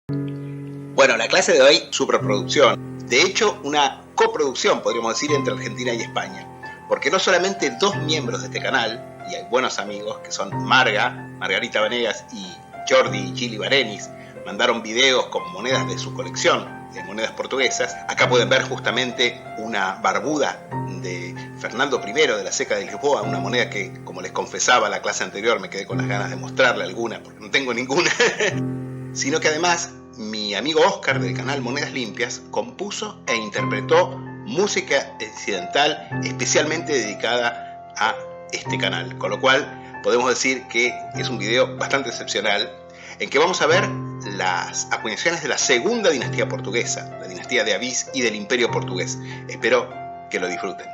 Bueno, la clase de hoy, superproducción. De hecho, una coproducción, podríamos decir, entre Argentina y España. Porque no solamente dos miembros de este canal, y hay buenos amigos, que son Margarita Vanegas y Jordi y Gili Barenis, mandaron videos con monedas de su colección, de monedas portuguesas. Acá pueden ver justamente una barbuda de Fernando I de la Seca de Lisboa, una moneda que, como les confesaba la clase anterior, me quedé con las ganas de mostrarle alguna, porque no tengo ninguna. Sino que además mi amigo Oscar del canal Monedas Limpias compuso e interpretó música incidental especialmente dedicada a este canal, con lo cual podemos decir que es un video bastante excepcional en que vamos a ver las acuñaciones de la segunda dinastía portuguesa, la dinastía de Avís y del Imperio Portugués. Espero que lo disfruten.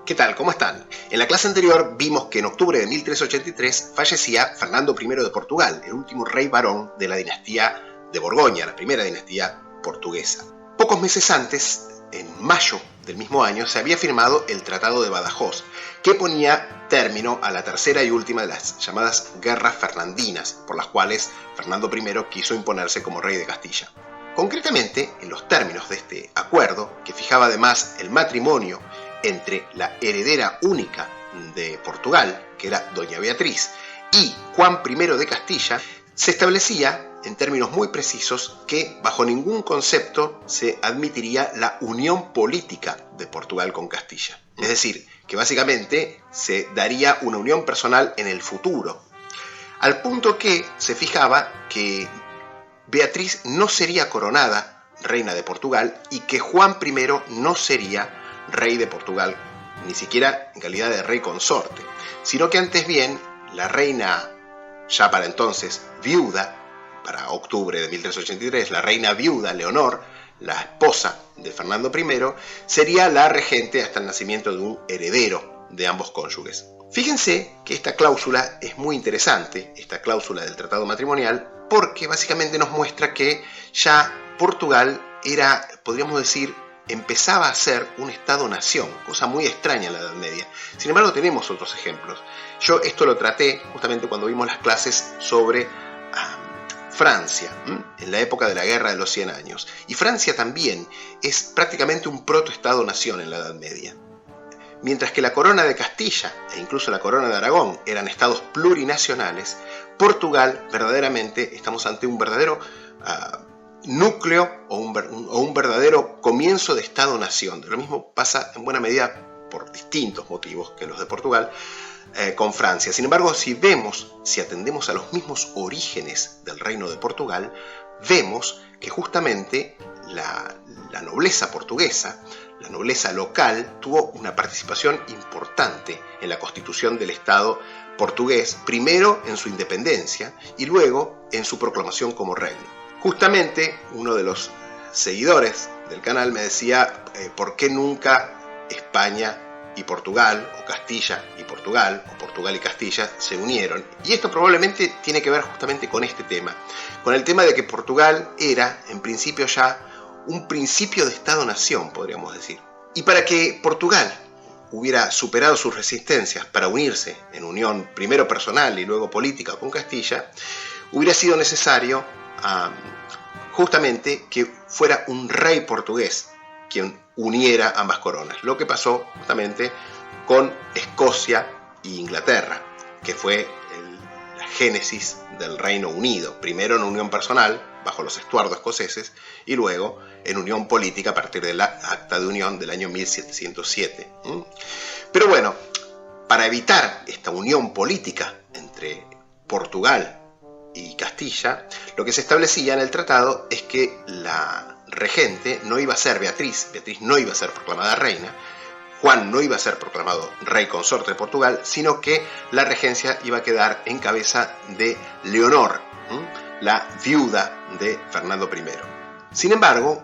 ¿Qué tal? ¿Cómo están? En la clase anterior vimos que en octubre de 1383 fallecía Fernando I de Portugal, el último rey varón de la dinastía de Borgoña, la primera dinastía portuguesa. Pocos meses antes, en mayo del mismo año, se había firmado el Tratado de Badajoz, que ponía término a la tercera y última de las llamadas guerras fernandinas, por las cuales Fernando I quiso imponerse como rey de Castilla. Concretamente, en los términos de este acuerdo, que fijaba además el matrimonio entre la heredera única de Portugal, que era doña Beatriz, y Juan I de Castilla, se establecía, en términos muy precisos, que bajo ningún concepto se admitiría la unión política de Portugal con Castilla. Es decir, que básicamente se daría una unión personal en el futuro, al punto que se fijaba que Beatriz no sería coronada reina de Portugal y que Juan I no sería rey de Portugal, ni siquiera en calidad de rey consorte, sino que antes bien la reina, ya para entonces viuda, para octubre de 1383, la reina viuda Leonor, la esposa de Fernando I, sería la regente hasta el nacimiento de un heredero de ambos cónyuges. Fíjense que esta cláusula es muy interesante, esta cláusula del tratado matrimonial, porque básicamente nos muestra que ya Portugal era, podríamos decir, empezaba a ser un Estado-nación, cosa muy extraña en la Edad Media. Sin embargo, tenemos otros ejemplos. Yo esto lo traté justamente cuando vimos las clases sobre Francia, en la época de la Guerra de los 100 Años. Y Francia también es prácticamente un proto-Estado-nación en la Edad Media. Mientras que la corona de Castilla e incluso la corona de Aragón eran estados plurinacionales, Portugal verdaderamente estamos ante un verdadero núcleo o un verdadero comienzo de Estado-nación. Lo mismo pasa en buena medida por distintos motivos que los de Portugal con Francia. Sin embargo, si atendemos a los mismos orígenes del reino de Portugal, vemos que justamente la nobleza portuguesa, la nobleza local, tuvo una participación importante en la constitución del Estado portugués, primero en su independencia y luego en su proclamación como reino. Justamente uno de los seguidores del canal me decía ¿por qué nunca España y Portugal, o Castilla y Portugal, o Portugal y Castilla se unieron? Y esto probablemente tiene que ver justamente con este tema, con el tema de que Portugal era en principio ya un principio de Estado-nación, podríamos decir. Y para que Portugal hubiera superado sus resistencias para unirse en unión primero personal y luego política con Castilla, hubiera sido necesario justamente que fuera un rey portugués quien uniera ambas coronas, lo que pasó justamente con Escocia e Inglaterra, que fue la génesis del Reino Unido, primero en unión personal bajo los estuardos escoceses y luego en unión política a partir del Acta de Unión del año 1707. Pero bueno, para evitar esta unión política entre Portugal y Castilla, lo que se establecía en el tratado es que la regente no iba a ser Beatriz no iba a ser proclamada reina, Juan no iba a ser proclamado rey consorte de Portugal, sino que la regencia iba a quedar en cabeza de Leonor, la viuda de Fernando I. Sin embargo,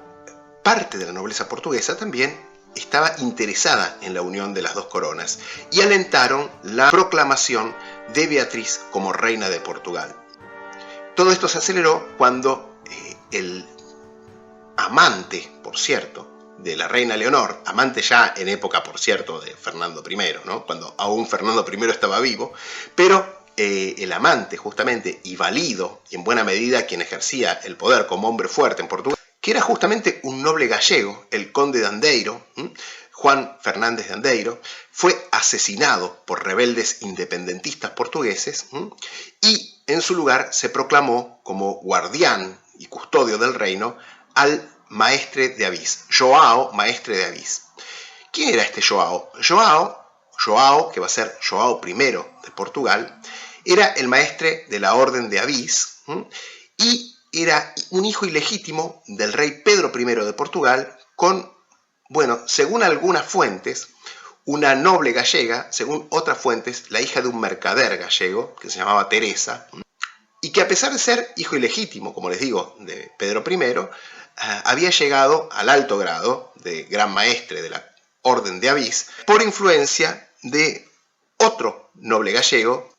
parte de la nobleza portuguesa también estaba interesada en la unión de las dos coronas y alentaron la proclamación de Beatriz como reina de Portugal. Todo esto se aceleró cuando el amante, por cierto, de la reina Leonor, amante ya en época, por cierto, de Fernando I, ¿no? Cuando aún Fernando I estaba vivo, pero el amante justamente, y valido, y en buena medida quien ejercía el poder como hombre fuerte en Portugal, que era justamente un noble gallego, el conde de Andeiro, Juan Fernández de Andeiro, fue asesinado por rebeldes independentistas portugueses y en su lugar se proclamó como guardián y custodio del reino al maestre de Avís, João Maestre de Avís. ¿Quién era este João? João, que va a ser João I de Portugal, era el maestre de la Orden de Avís y era un hijo ilegítimo del rey Pedro I de Portugal con, bueno, según algunas fuentes, una noble gallega, según otras fuentes, la hija de un mercader gallego que se llamaba Teresa, y que a pesar de ser hijo ilegítimo, como les digo, de Pedro I, había llegado al alto grado de gran maestre de la Orden de Avís por influencia de otro noble gallego,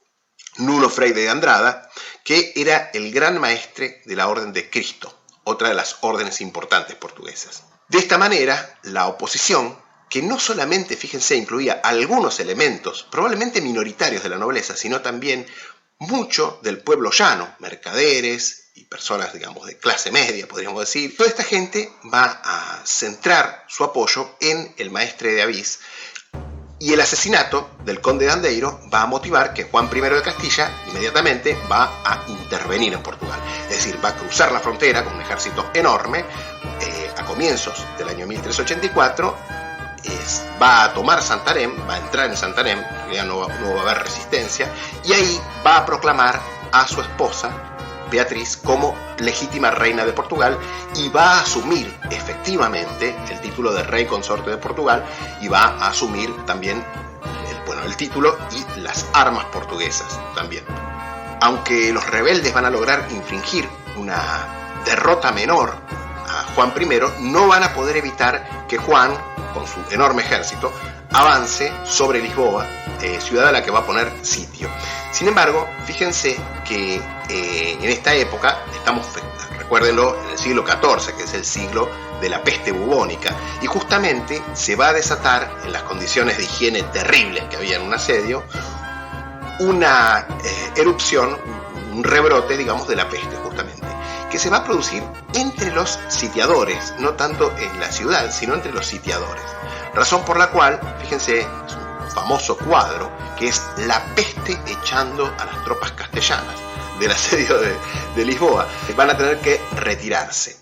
Nuno Freire de Andrada, que era el gran maestre de la Orden de Cristo, otra de las órdenes importantes portuguesas. De esta manera, la oposición, que no solamente, fíjense, incluía algunos elementos, probablemente minoritarios de la nobleza, sino también mucho del pueblo llano, mercaderes y personas, digamos, de clase media, podríamos decir. Toda esta gente va a centrar su apoyo en el maestre de Avís, y el asesinato del conde de Andeiro va a motivar que Juan I de Castilla inmediatamente va a intervenir en Portugal. Es decir, va a cruzar la frontera con un ejército enorme a comienzos del año 1384, va a tomar Santarém, va a entrar en Santarém, ya no va a haber resistencia, y ahí va a proclamar a su esposa, Beatriz, como legítima reina de Portugal, y va a asumir efectivamente el título de rey consorte de Portugal, y va a asumir también el título y las armas portuguesas también. Aunque los rebeldes van a lograr infligir una derrota menor a Juan I, no van a poder evitar que Juan, con su enorme ejército, avance sobre Lisboa, ciudad a la que va a poner sitio. Sin embargo, fíjense que en esta época, recuérdenlo, en el siglo XIV, que es el siglo de la peste bubónica, y justamente se va a desatar, en las condiciones de higiene terribles que había en un asedio, una erupción, un rebrote, digamos, de la peste justamente, que se va a producir entre los sitiadores, no tanto en la ciudad, sino entre los sitiadores. Razón por la cual, fíjense, es un famoso cuadro, que es la peste echando a las tropas castellanas del asedio de Lisboa. Van a tener que retirarse.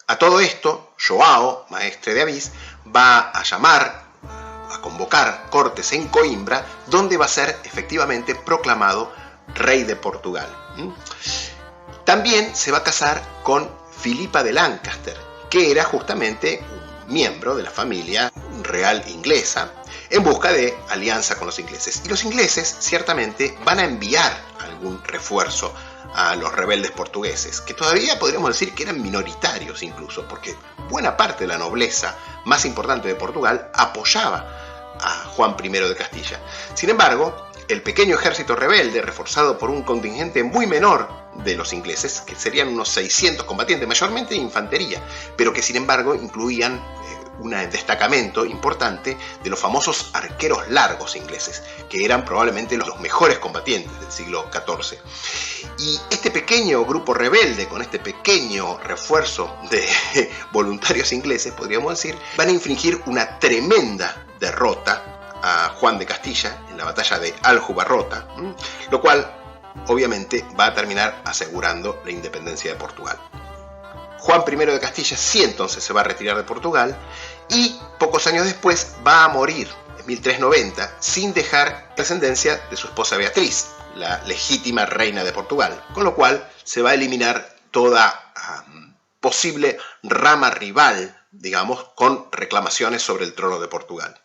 A todo esto, João, maestre de Avís, va a convocar cortes en Coimbra, donde va a ser efectivamente proclamado rey de Portugal. También se va a casar con Filipa de Lancaster, que era justamente un miembro de la familia real inglesa, en busca de alianza con los ingleses. Y los ingleses ciertamente van a enviar algún refuerzo a los rebeldes portugueses, que todavía podríamos decir que eran minoritarios incluso, porque buena parte de la nobleza más importante de Portugal apoyaba a Juan I de Castilla. Sin embargo, el pequeño ejército rebelde, reforzado por un contingente muy menor de los ingleses, que serían unos 600 combatientes, mayormente de infantería, pero que sin embargo incluían un destacamento importante de los famosos arqueros largos ingleses, que eran probablemente los mejores combatientes del siglo XIV. Y este pequeño grupo rebelde, con este pequeño refuerzo de voluntarios ingleses, podríamos decir, van a infligir una tremenda derrota a Juan de Castilla en la batalla de Aljubarrota, lo cual obviamente va a terminar asegurando la independencia de Portugal. Juan I de Castilla sí entonces se va a retirar de Portugal y pocos años después va a morir en 1390 sin dejar descendencia de su esposa Beatriz, la legítima reina de Portugal, con lo cual se va a eliminar toda posible rama rival, digamos, con reclamaciones sobre el trono de Portugal.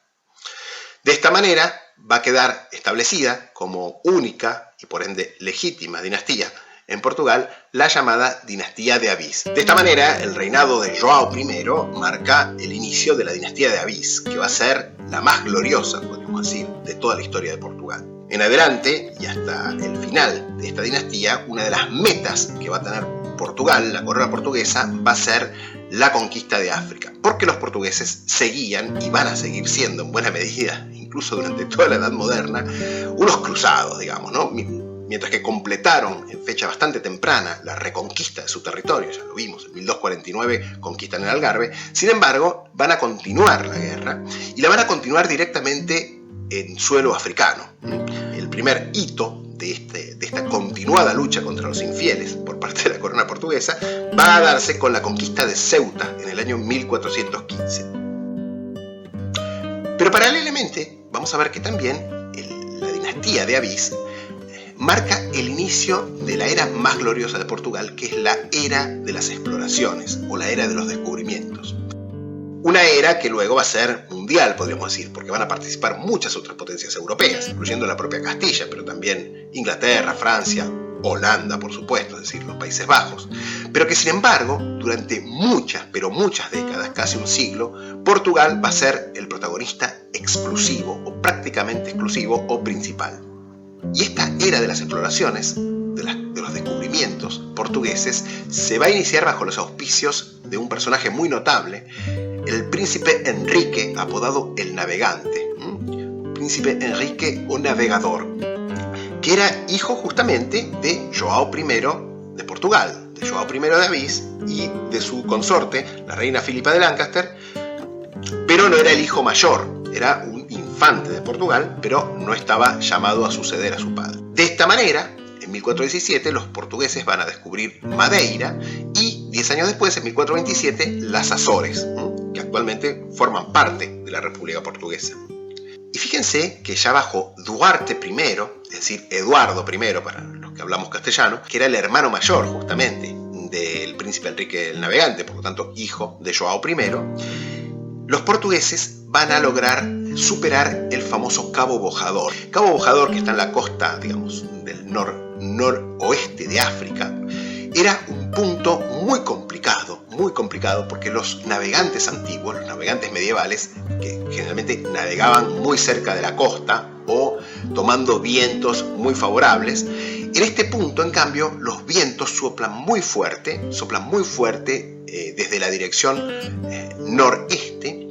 De esta manera va a quedar establecida como única y por ende legítima dinastía en Portugal la llamada dinastía de Avís. De esta manera, el reinado de João I marca el inicio de la dinastía de Avís, que va a ser la más gloriosa, podríamos decir, de toda la historia de Portugal. en adelante y hasta el final de esta dinastía, una de las metas que va a tener Portugal, la corona portuguesa, va a ser la conquista de África, porque los portugueses seguían y van a seguir siendo en buena medida, incluso durante toda la Edad Moderna, unos cruzados, digamos, ¿no? Mientras que completaron en fecha bastante temprana la reconquista de su territorio, ya lo vimos, en 1249 conquistan el Algarve, sin embargo van a continuar la guerra y la van a continuar directamente en suelo africano. El primer hito de esta continuada lucha contra los infieles por parte de la corona portuguesa va a darse con la conquista de Ceuta en el año 1415. Pero paralelamente vamos a ver que también la dinastía de Avís marca el inicio de la era más gloriosa de Portugal, que es la era de las exploraciones o la era de los descubrimientos. Una era que luego va a ser mundial, podríamos decir, porque van a participar muchas otras potencias europeas, incluyendo la propia Castilla, pero también Inglaterra, Francia, Holanda, por supuesto, es decir, los Países Bajos. Pero que sin embargo, durante muchas, pero muchas décadas, casi un siglo, Portugal va a ser el protagonista exclusivo, o prácticamente exclusivo, o principal. Y esta era de las exploraciones, de los descubrimientos portugueses, se va a iniciar bajo los auspicios de un personaje muy notable, el príncipe Enrique, apodado el Navegante. Príncipe Enrique o Navegador, que era hijo justamente de João I de Portugal, de João I de Avís y de su consorte, la reina Filipa de Lancaster, pero no era el hijo mayor, era un infante de Portugal, pero no estaba llamado a suceder a su padre. De esta manera, en 1417 los portugueses van a descubrir Madeira y 10 años después, en 1427, las Azores, que actualmente forman parte de la República Portuguesa. Y fíjense que ya bajo Duarte I, es decir, Eduardo I para los que hablamos castellano, que era el hermano mayor justamente del príncipe Enrique el Navegante, por lo tanto hijo de João I, los portugueses van a lograr superar el famoso Cabo Bojador. Cabo Bojador, que está en la costa, digamos, del noroeste de África, era un punto muy complicado, porque los navegantes antiguos, los navegantes medievales, que generalmente navegaban muy cerca de la costa o tomando vientos muy favorables, en este punto, en cambio, los vientos soplan muy fuerte desde la dirección noreste,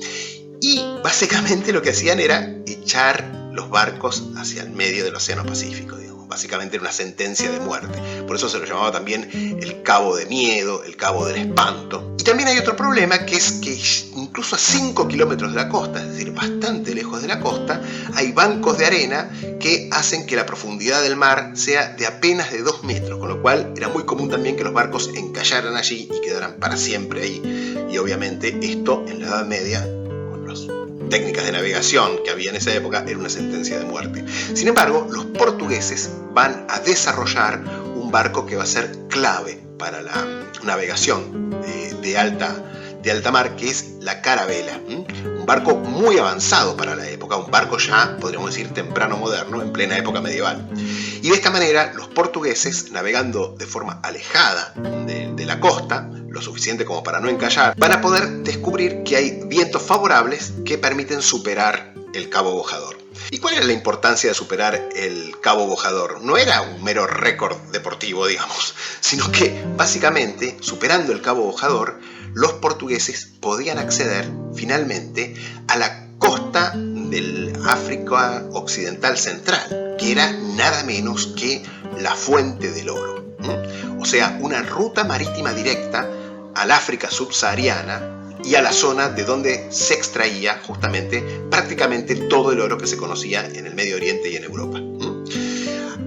y básicamente lo que hacían era echar los barcos hacia el medio del Océano Pacífico, digamos. Básicamente era una sentencia de muerte. Por eso se lo llamaba también el Cabo de Miedo, el Cabo del Espanto. Y también hay otro problema, que es que incluso a 5 kilómetros de la costa, es decir, bastante lejos de la costa, hay bancos de arena que hacen que la profundidad del mar sea de apenas de 2 metros, con lo cual era muy común también que los barcos encallaran allí y quedaran para siempre ahí. Y obviamente esto en la Edad Media, con las técnicas de navegación que había en esa época, era una sentencia de muerte. Sin embargo, los portugueses van a desarrollar un barco que va a ser clave para la navegación de alta mar, que es la carabela. Un barco muy avanzado para la época, un barco ya, podríamos decir, temprano moderno, en plena época medieval. Y de esta manera, los portugueses, navegando de forma alejada de la costa, lo suficiente como para no encallar, van a poder descubrir que hay vientos favorables que permiten superar el Cabo Bojador. ¿Y cuál era la importancia de superar el Cabo Bojador? No era un mero récord deportivo, digamos, sino que básicamente, superando el Cabo Bojador, los portugueses podían acceder finalmente a la costa del África Occidental Central, que era nada menos que la Fuente del Oro. O sea, una ruta marítima directa al África subsahariana y a la zona de donde se extraía justamente prácticamente todo el oro que se conocía en el Medio Oriente y en Europa.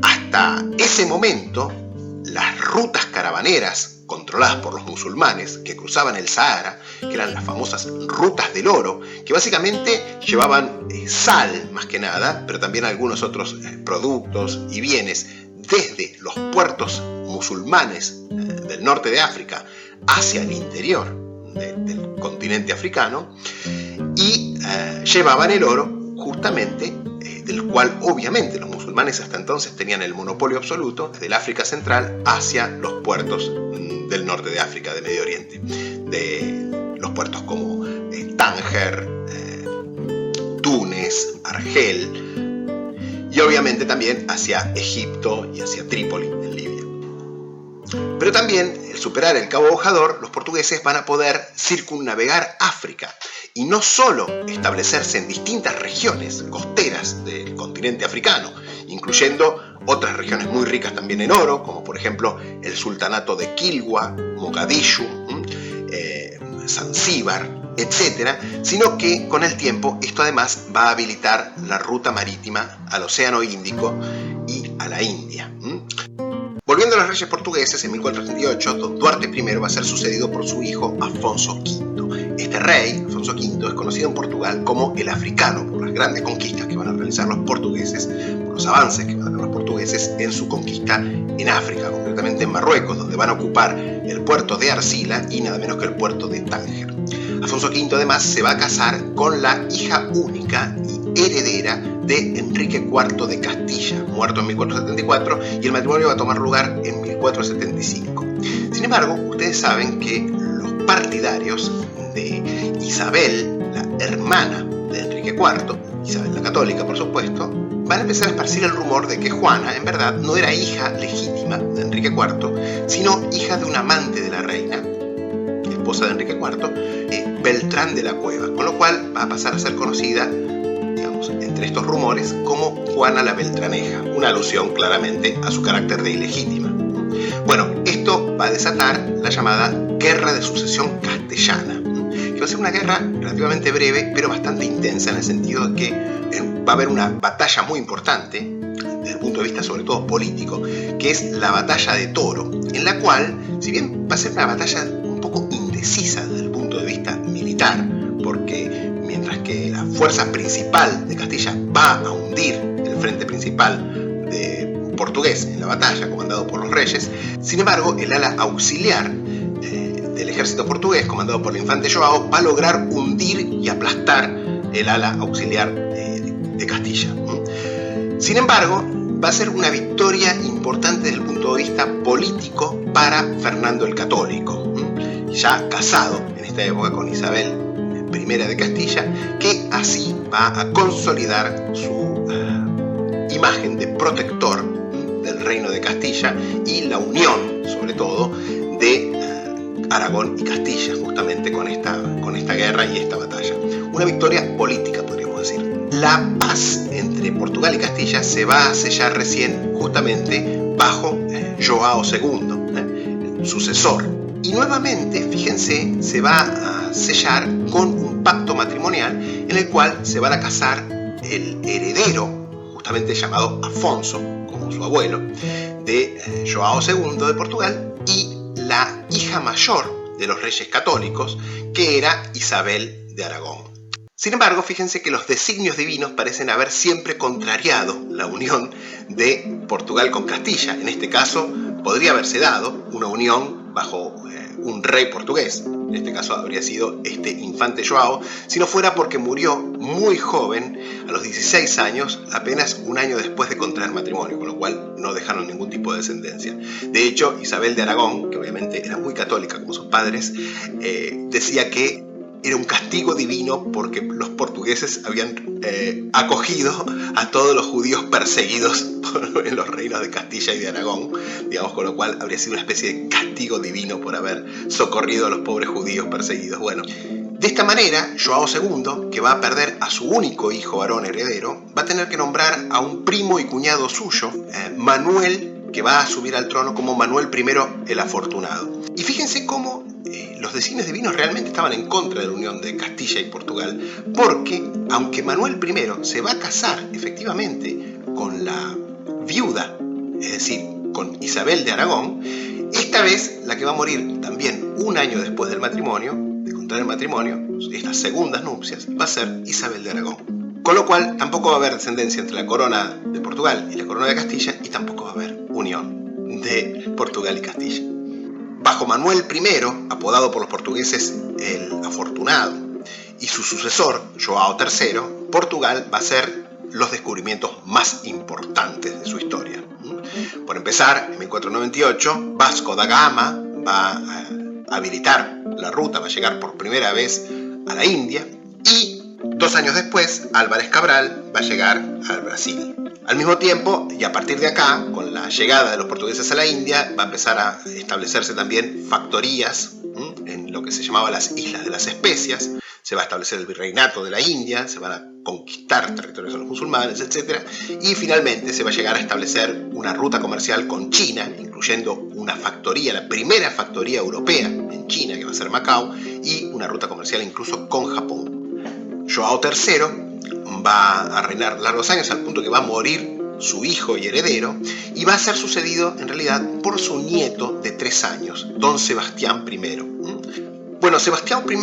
Hasta ese momento, las rutas caravaneras controladas por los musulmanes que cruzaban el Sahara, que eran las famosas rutas del oro, que básicamente llevaban sal más que nada, pero también algunos otros productos y bienes desde los puertos musulmanes del norte de África hacia el interior del continente africano, y llevaban el oro justamente del cual obviamente los musulmanes hasta entonces tenían el monopolio absoluto, desde el África Central hacia los puertos del norte de África, de Medio Oriente, de los puertos como Tánger, Túnez, Argel y obviamente también hacia Egipto y hacia Trípoli, en Libia. Pero también, al superar el Cabo Bojador, los portugueses van a poder circunnavegar África y no solo establecerse en distintas regiones costeras del continente africano, incluyendo otras regiones muy ricas también en oro, como por ejemplo el sultanato de Kilwa, Mogadishu, Zanzíbar, etc., sino que con el tiempo esto además va a habilitar la ruta marítima al Océano Índico y a la India. Volviendo a los reyes portugueses, en 1438, don Duarte I va a ser sucedido por su hijo Afonso V. Este rey, Afonso V, es conocido en Portugal como el africano por las grandes conquistas que van a realizar los portugueses, por los avances que van a tener los portugueses en su conquista en África, concretamente en Marruecos, donde van a ocupar el puerto de Arcila y nada menos que el puerto de Tánger. Afonso V además se va a casar con la hija única y heredera de Enrique IV de Castilla, muerto en 1474, y el matrimonio va a tomar lugar en 1475. Sin embargo, ustedes saben que los partidarios de Isabel, la hermana de Enrique IV, Isabel la Católica por supuesto, van a empezar a esparcir el rumor de que Juana en verdad no era hija legítima de Enrique IV, sino hija de un amante de la reina, esposa de Enrique IV, Beltrán de la Cueva, con lo cual va a pasar a ser conocida, digamos, entre estos rumores como Juana la Beltraneja, una alusión claramente a su carácter de ilegítima. Bueno, esto va a desatar la llamada Guerra de Sucesión Castellana, que va a ser una guerra relativamente breve, pero bastante intensa, en el sentido de que va a haber una batalla muy importante, desde el punto de vista sobre todo político, que es la batalla de Toro, en la cual, si bien va a ser una batalla un poco indecisa desde el punto de vista militar, porque mientras que la fuerza principal de Castilla va a hundir el frente principal de portugués en la batalla, comandado por los reyes, sin embargo, el ala auxiliar del ejército portugués, comandado por el infante Joao, va a lograr hundir y aplastar el ala auxiliar de Castilla. Sin embargo, va a ser una victoria importante desde el punto de vista político para Fernando el Católico, ya casado en esta época con Isabel I de Castilla, que así va a consolidar su imagen de protector del reino de Castilla y la unión, sobre todo, de Aragón y Castilla, justamente con esta guerra y esta batalla. Una victoria política, podríamos decir. La paz entre Portugal y Castilla se va a sellar recién justamente bajo Joao II, el sucesor. Y nuevamente, fíjense, se va a sellar con un pacto matrimonial en el cual se van a casar el heredero, justamente llamado Afonso, como su abuelo, de Joao II de Portugal, y la hija mayor de los reyes católicos, que era Isabel de Aragón. Sin embargo, fíjense que los designios divinos parecen haber siempre contrariado la unión de Portugal con Castilla. En este caso, podría haberse dado una unión bajo un rey portugués. En este caso habría sido este infante Joao, si no fuera porque murió muy joven, a los 16 años, apenas un año después de contraer matrimonio, con lo cual no dejaron ningún tipo de descendencia. De hecho, Isabel de Aragón, que obviamente era muy católica como sus padres, decía que era un castigo divino porque los portugueses habían acogido a todos los judíos perseguidos en los reinos de Castilla y de Aragón, digamos, con lo cual habría sido una especie de castigo divino por haber socorrido a los pobres judíos perseguidos. Bueno, de esta manera, Joao II, que va a perder a su único hijo varón heredero, va a tener que nombrar a un primo y cuñado suyo, Manuel, que va a subir al trono como Manuel I el Afortunado. Y fíjense cómo los designios divinos realmente estaban en contra de la unión de Castilla y Portugal, porque aunque Manuel I se va a casar efectivamente con la viuda, es decir, con Isabel de Aragón, esta vez la que va a morir también un año después del matrimonio, de contraer el matrimonio, estas segundas nupcias, va a ser Isabel de Aragón. Con lo cual tampoco va a haber descendencia entre la corona de Portugal y la corona de Castilla, y tampoco va a haber unión de Portugal y Castilla. Bajo Manuel I, apodado por los portugueses el Afortunado, y su sucesor, Joao III, Portugal va a hacer los descubrimientos más importantes de su historia. Por empezar, en 1498, Vasco da Gama va a habilitar la ruta, va a llegar por primera vez a la India, y 2 años después, Álvarez Cabral va a llegar al Brasil. Al mismo tiempo, y a partir de acá, con la llegada de los portugueses a la India, va a empezar a establecerse también factorías en lo que se llamaba las Islas de las Especias. Se va a establecer el virreinato de la India, se van a conquistar territorios a los musulmanes, etc. Y finalmente se va a llegar a establecer una ruta comercial con China, incluyendo una factoría, la primera factoría europea en China, que va a ser Macao, y una ruta comercial incluso con Japón. Joao III va a reinar largos años al punto que va a morir su hijo y heredero, y va a ser sucedido en realidad por su nieto de 3 años, Don Sebastián I. Bueno, Sebastián I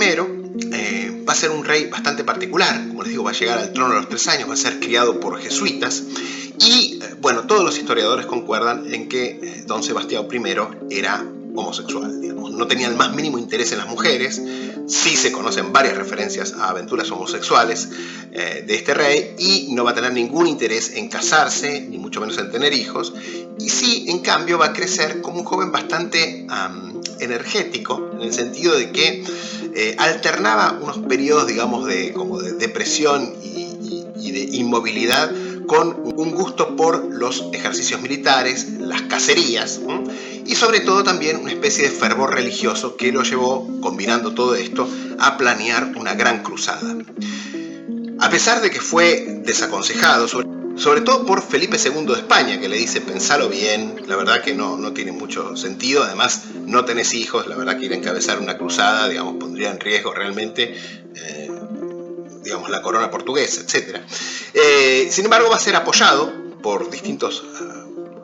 va a ser un rey bastante particular. Como les digo, va a llegar al trono a los 3 años, va a ser criado por jesuitas, y bueno, todos los historiadores concuerdan en que Don Sebastián I era homosexual, digamos. No tenía el más mínimo interés en las mujeres. Sí se conocen varias referencias a aventuras homosexuales de este rey, y no va a tener ningún interés en casarse, ni mucho menos en tener hijos. Y sí, en cambio, va a crecer como un joven bastante energético, en el sentido de que alternaba unos periodos, digamos, como de depresión y de inmovilidad, con un gusto por los ejercicios militares, las cacerías, y sobre todo también una especie de fervor religioso que lo llevó, combinando todo esto, a planear una gran cruzada. A pesar de que fue desaconsejado, sobre todo por Felipe II de España, que le dice: pensalo bien, la verdad que no tiene mucho sentido, además no tenés hijos, la verdad que ir a encabezar una cruzada, digamos, pondría en riesgo realmente digamos, la corona portuguesa, etc. Sin embargo, va a ser apoyado por distintos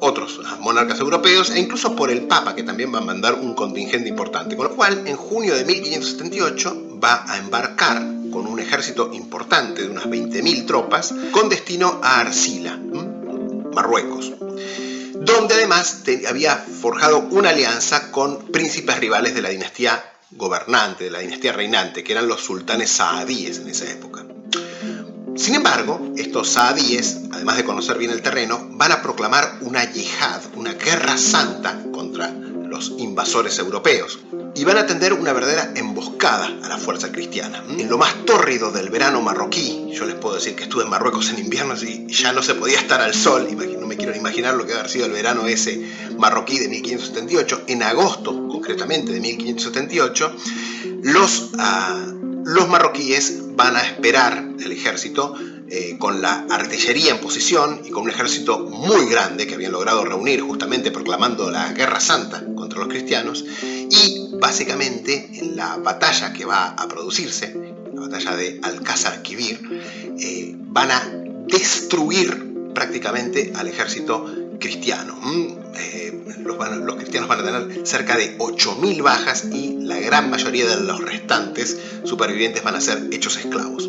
otros monarcas europeos, e incluso por el Papa, que también va a mandar un contingente importante, con lo cual en junio de 1578 va a embarcar con un ejército importante de unas 20.000 tropas con destino a Arcila, Marruecos, donde además había forjado una alianza con príncipes rivales de la dinastía gobernante, de la dinastía reinante, que eran los sultanes saadíes en esa época. Sin embargo, estos saadíes, además de conocer bien el terreno, van a proclamar una yihad, una guerra santa contra los invasores europeos, y van a tender una verdadera emboscada a la fuerza cristiana. En lo más tórrido del verano marroquí, yo les puedo decir que estuve en Marruecos en invierno y ya no se podía estar al sol, no me quiero imaginar lo que debe haber sido el verano ese marroquí de 1578, en agosto concretamente de 1578, los marroquíes van a esperar el ejército con la artillería en posición y con un ejército muy grande que habían logrado reunir justamente proclamando la guerra santa contra los cristianos, y básicamente en la batalla que va a producirse, la batalla de Alcázar Quibir, van a destruir prácticamente al ejército cristiano. Los cristianos van a tener cerca de 8.000 bajas, y la gran mayoría de los restantes supervivientes van a ser hechos esclavos.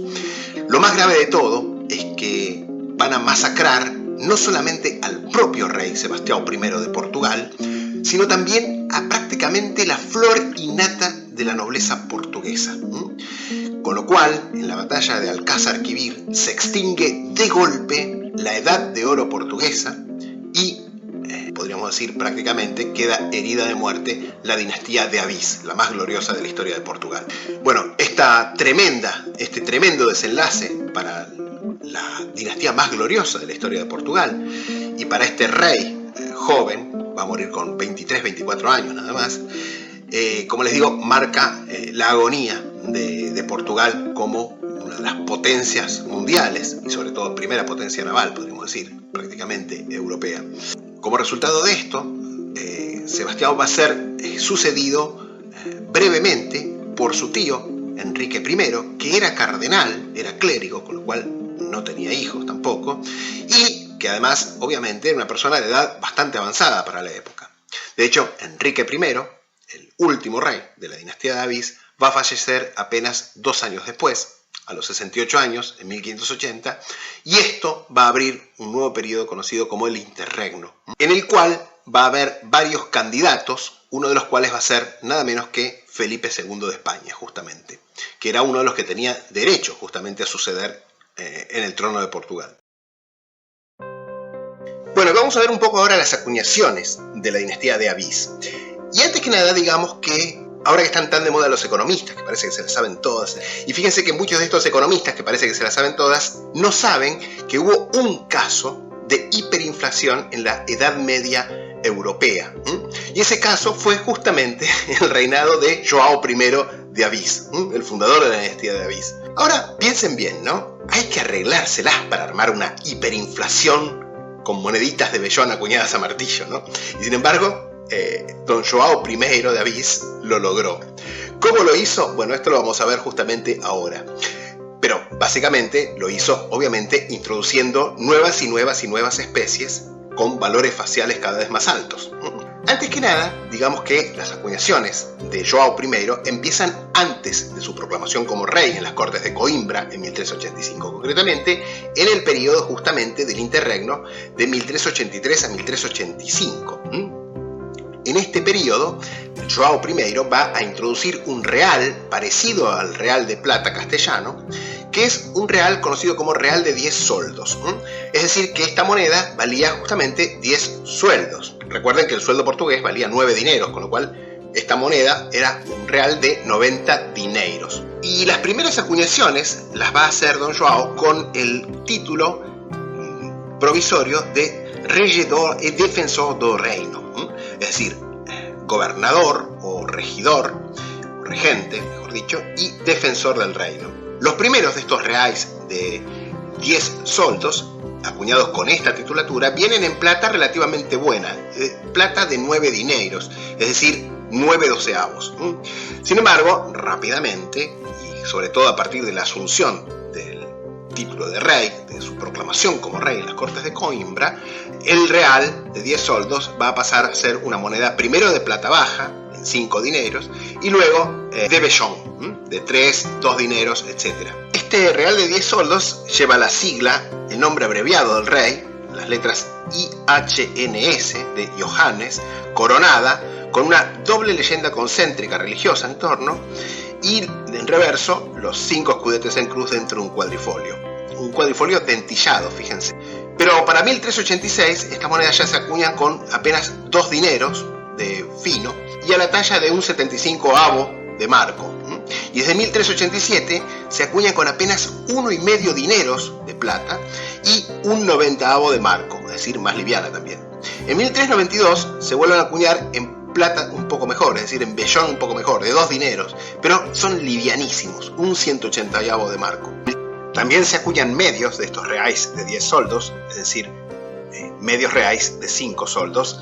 Lo más grave de todo es que van a masacrar no solamente al propio rey Sebastián I de Portugal, sino también a prácticamente la flor innata de la nobleza portuguesa. Con lo cual, en la batalla de Alcázar Quibir se extingue de golpe la edad de oro portuguesa, y podríamos decir prácticamente queda herida de muerte la dinastía de Avís, la más gloriosa de la historia de Portugal. Bueno, este tremendo desenlace para la dinastía más gloriosa de la historia de Portugal, y para este rey joven, va a morir con 23, 24 años nada más, como les digo, marca la agonía de Portugal como una de las potencias mundiales, y sobre todo primera potencia naval, podríamos decir, prácticamente europea. Como resultado de esto, Sebastián va a ser sucedido brevemente por su tío, Enrique I, que era cardenal, era clérigo, con lo cual no tenía hijos tampoco, y que además, obviamente, era una persona de edad bastante avanzada para la época. De hecho, Enrique I, el último rey de la dinastía de Avís, va a fallecer apenas 2 años después, a los 68 años, en 1580, y esto va a abrir un nuevo periodo conocido como el Interregno, en el cual va a haber varios candidatos, uno de los cuales va a ser nada menos que Felipe II de España, justamente, que era uno de los que tenía derecho justamente a suceder en el trono de Portugal. Bueno, vamos a ver un poco ahora las acuñaciones de la dinastía de Avís. Y antes que nada, digamos que ahora que están tan de moda los economistas, que parece que se las saben todas, y fíjense que muchos de estos economistas, que parece que se las saben todas, no saben que hubo un caso de hiperinflación en la Edad Media europea. Y ese caso fue justamente el reinado de João I de Avís, el fundador de la dinastía de Avís. Ahora, piensen bien, ¿no? Hay que arreglárselas para armar una hiperinflación con moneditas de vellón acuñadas a martillo, ¿no? Y sin embargo, don João I de Avís lo logró. ¿Cómo lo hizo? Bueno, esto lo vamos a ver justamente ahora. Pero básicamente lo hizo, obviamente, introduciendo nuevas especies con valores faciales cada vez más altos. Antes que nada, digamos que las acuñaciones de João I empiezan antes de su proclamación como rey en las Cortes de Coimbra en 1385, concretamente en el periodo justamente del interregno de 1383 a 1385. En este periodo, João I va a introducir un real parecido al real de plata castellano, que es un real conocido como real de 10 soldos. Es decir, que esta moneda valía justamente 10 sueldos. Recuerden que el sueldo portugués valía 9 dineros, con lo cual esta moneda era un real de 90 dineiros. Y las primeras acuñaciones las va a hacer don João con el título provisorio de Regedor e Defensor do Reino, es decir, gobernador o regidor, o regente, mejor dicho, y defensor del reino. Los primeros de estos reales de 10 soldos, acuñados con esta titulatura, vienen en plata relativamente buena, plata de 9 dineiros, es decir, 9 doceavos. Sin embargo, rápidamente, y sobre todo a partir de la asunción del título de rey, de su proclamación como rey en las Cortes de Coimbra, el real de 10 soldos va a pasar a ser una moneda primero de plata baja, en 5 dineros, y luego de vellón, de 3, 2 dineros, etc. Este real de 10 soldos lleva la sigla, el nombre abreviado del rey, las letras IHNS de Johannes, coronada, con una doble leyenda concéntrica religiosa en torno, y en reverso los 5 escudetes en cruz dentro de un cuadrifolio dentillado, fíjense. Pero para 1386 estas monedas ya se acuñan con apenas 2 dineros de fino y a la talla de un 75avo de marco. Y desde 1387 se acuñan con apenas 1,5 dineros de plata y un 90avo de marco, es decir, más liviana también. En 1392 se vuelven a acuñar en plata un poco mejor, es decir, en vellón un poco mejor, de 2 dineros, pero son livianísimos, un 180avo de marco. También se acuñan medios de estos reais de 10 soldos, es decir, medios reais de 5 soldos,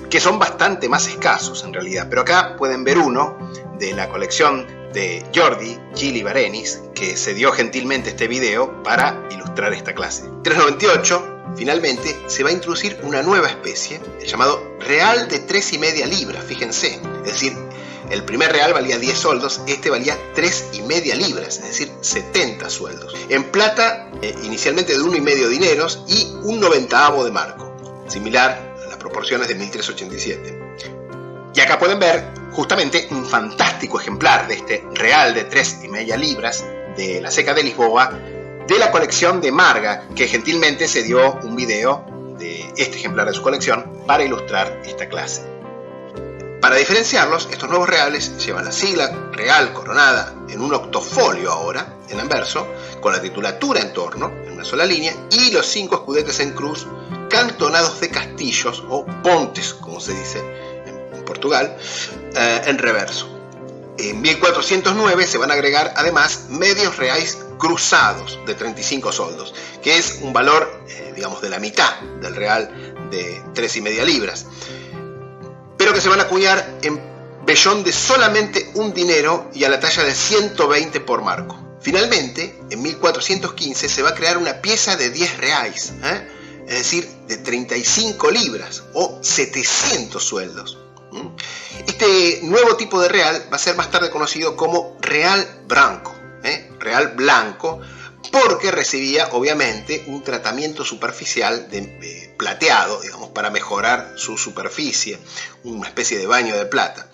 que son bastante más escasos en realidad, pero acá pueden ver uno de la colección de Jordi Gili Barenis, que se dio gentilmente este video para ilustrar esta clase. En 1398, finalmente, se va a introducir una nueva especie, el llamado real de 3,5 libras, fíjense, es decir, el primer real valía 10 soldos, este valía 3,5 libras, es decir, 70 sueldos. En plata, inicialmente de 1,5 dineros y un 90avo de marco, similar a las proporciones de 1387. Y acá pueden ver justamente un fantástico ejemplar de este real de 3,5 libras de la Seca de Lisboa, de la colección de Marga, que gentilmente se dio un video de este ejemplar de su colección para ilustrar esta clase. Para diferenciarlos, estos nuevos reales llevan la sigla real coronada en un octofolio ahora, en anverso, con la titulatura en torno, en una sola línea, y los 5 escudetes en cruz cantonados de castillos, o pontes, como se dice en Portugal, en reverso. En 1409 se van a agregar además medios reais cruzados de 35 soldos, que es un valor, digamos, de la mitad del real de 3,5 libras, pero que se van a acuñar en vellón de solamente 1 dinero y a la talla de 120 por marco. Finalmente, en 1415 se va a crear una pieza de 10 reais, es decir, de 35 libras o 700 sueldos. Este nuevo tipo de real va a ser más tarde conocido como real branco, real blanco, porque recibía obviamente un tratamiento superficial de plateado, digamos, para mejorar su superficie, una especie de baño de plata.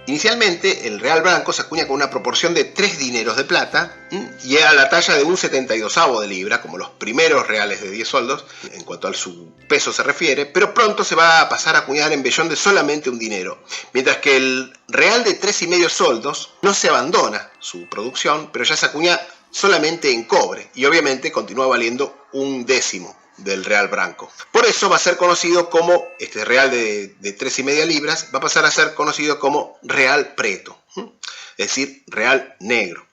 Inicialmente el real blanco se acuña con una proporción de 3 dineros de plata y a la talla de un 72avo de libra, como los primeros reales de 10 soldos, en cuanto a su peso se refiere, pero pronto se va a pasar a acuñar en vellón de solamente 1 dinero, mientras que el real de 3,5 soldos no se abandona su producción, pero ya se acuña solamente en cobre y obviamente continúa valiendo 1 décimo del real branco. Por eso va a ser conocido como, este real de 3,5 libras, va a pasar a ser conocido como real preto, es decir, real negro.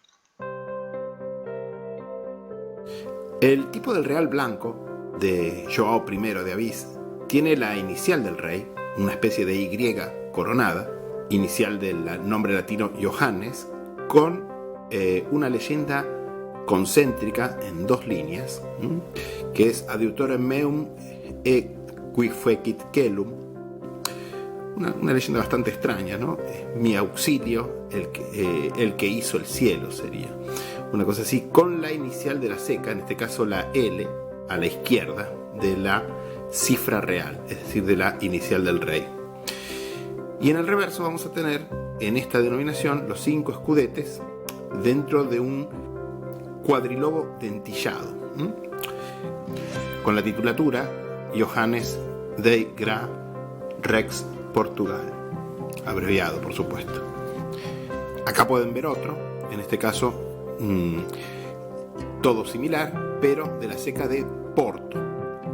El tipo del real blanco de João I de Avís tiene la inicial del rey, una especie de Y coronada, inicial del nombre latino Johannes, con una leyenda concéntrica en 2 líneas, que es Adiutorem meum e qui fecit celum. Una leyenda bastante extraña, ¿no? Mi auxilio, el que hizo el cielo, sería una cosa así, con la inicial de la seca, en este caso la L, a la izquierda de la cifra real, es decir, de la inicial del rey. Y en el reverso vamos a tener en esta denominación los 5 escudetes dentro de un cuadrilogo dentillado, con la titulatura Johannes de Gra Rex Portugal, abreviado por supuesto. Acá pueden ver otro, en este caso todo similar, pero de la seca de Porto,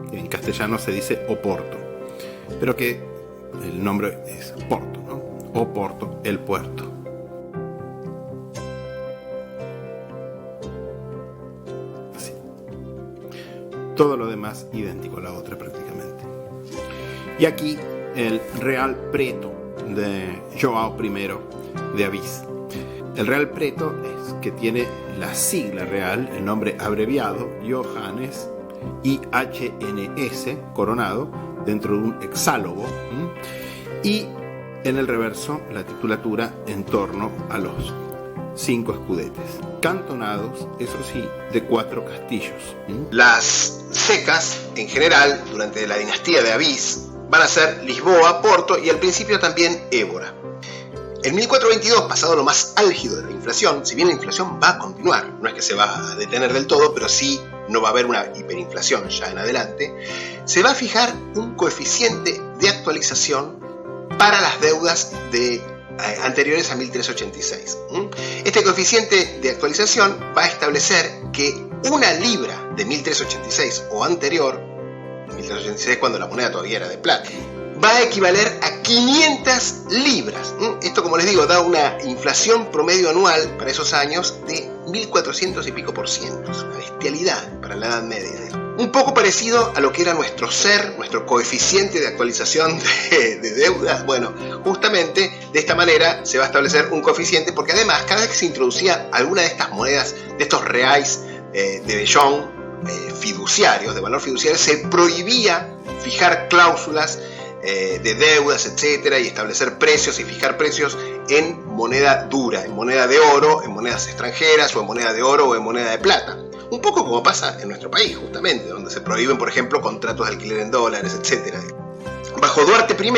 que en castellano se dice Oporto, pero que el nombre es Porto, ¿no? Oporto, el puerto. Así. Todo lo demás idéntico a la otra prácticamente. Y aquí el real preto de João I de Avís. El real preto es que tiene la sigla real, el nombre abreviado, Johannes, IHNS, coronado, dentro de un hexálogo, y en el reverso la titulatura en torno a los 5 escudetes, cantonados, eso sí, de 4 castillos. Las secas, en general, durante la dinastía de Avís, van a ser Lisboa, Porto y al principio también Évora. En 1422, pasado lo más álgido de la inflación, si bien la inflación va a continuar, no es que se va a detener del todo, pero sí no va a haber una hiperinflación ya en adelante, se va a fijar un coeficiente de actualización para las deudas anteriores a 1386. Este coeficiente de actualización va a establecer que una libra de 1386 o anterior, 1386 cuando la moneda todavía era de plata, va a equivaler a 500 libras. Esto, como les digo, da una inflación promedio anual para esos años de 1400 y pico por ciento. Una bestialidad para la Edad Media. Un poco parecido a lo que era nuestro SER, nuestro coeficiente de actualización de deudas. Bueno, justamente de esta manera se va a establecer un coeficiente, porque además cada vez que se introducía alguna de estas monedas, de estos reais de vellón fiduciarios, de valor fiduciario, se prohibía fijar cláusulas de deudas, etcétera, y establecer precios y fijar precios en moneda dura, en moneda de oro, en monedas extranjeras, o en moneda de oro o en moneda de plata. Un poco como pasa en nuestro país, justamente, donde se prohíben, por ejemplo, contratos de alquiler en dólares, etcétera. Bajo Duarte I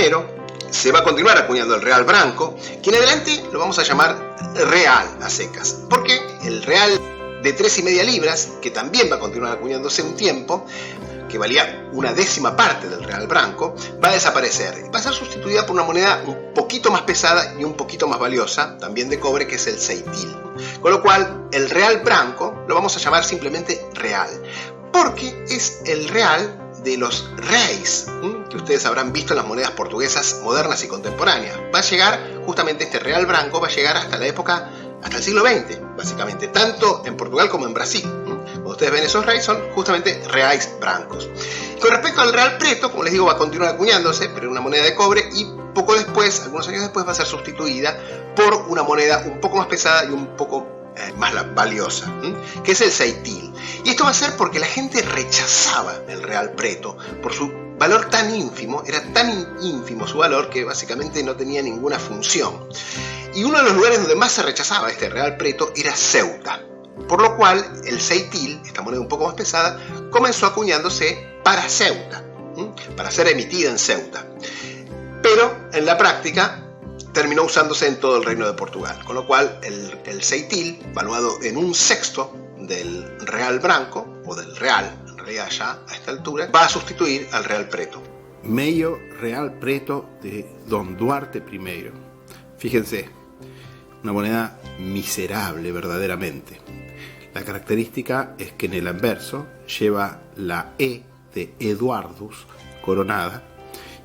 se va a continuar acuñando el real branco, que en adelante lo vamos a llamar real a secas, porque el real de 3,5 libras, que también va a continuar acuñándose un tiempo, que valía una décima parte del real branco, va a desaparecer y va a ser sustituida por una moneda un poquito más pesada y un poquito más valiosa, también de cobre, que es el ceitil. Con lo cual, el real branco lo vamos a llamar simplemente real, porque es el real de los reis, que ustedes habrán visto en las monedas portuguesas modernas y contemporáneas. Va a llegar, justamente este real branco, va a llegar hasta la época, hasta el siglo XX, básicamente, tanto en Portugal como en Brasil. Cuando ustedes ven esos reis, son justamente reais brancos. Con respecto al real preto, como les digo, va a continuar acuñándose, pero en una moneda de cobre, y poco después, algunos años después, va a ser sustituida por una moneda un poco más pesada y un poco más valiosa, que es el ceitil. Y esto va a ser porque la gente rechazaba el real preto por su valor tan ínfimo, era tan ínfimo su valor que básicamente no tenía ninguna función. Y uno de los lugares donde más se rechazaba este real preto era Ceuta, por lo cual el ceitil, esta moneda un poco más pesada, comenzó acuñándose para Ceuta, para ser emitida en Ceuta. Pero en la práctica terminó usándose en todo el reino de Portugal, con lo cual el ceitil, valuado en 1/6 del real branco, o del real, en realidad ya a esta altura, va a sustituir al real preto. Medio real preto de Don Duarte I. Fíjense, una moneda miserable verdaderamente. La característica es que en el anverso lleva la E de Eduardus, coronada,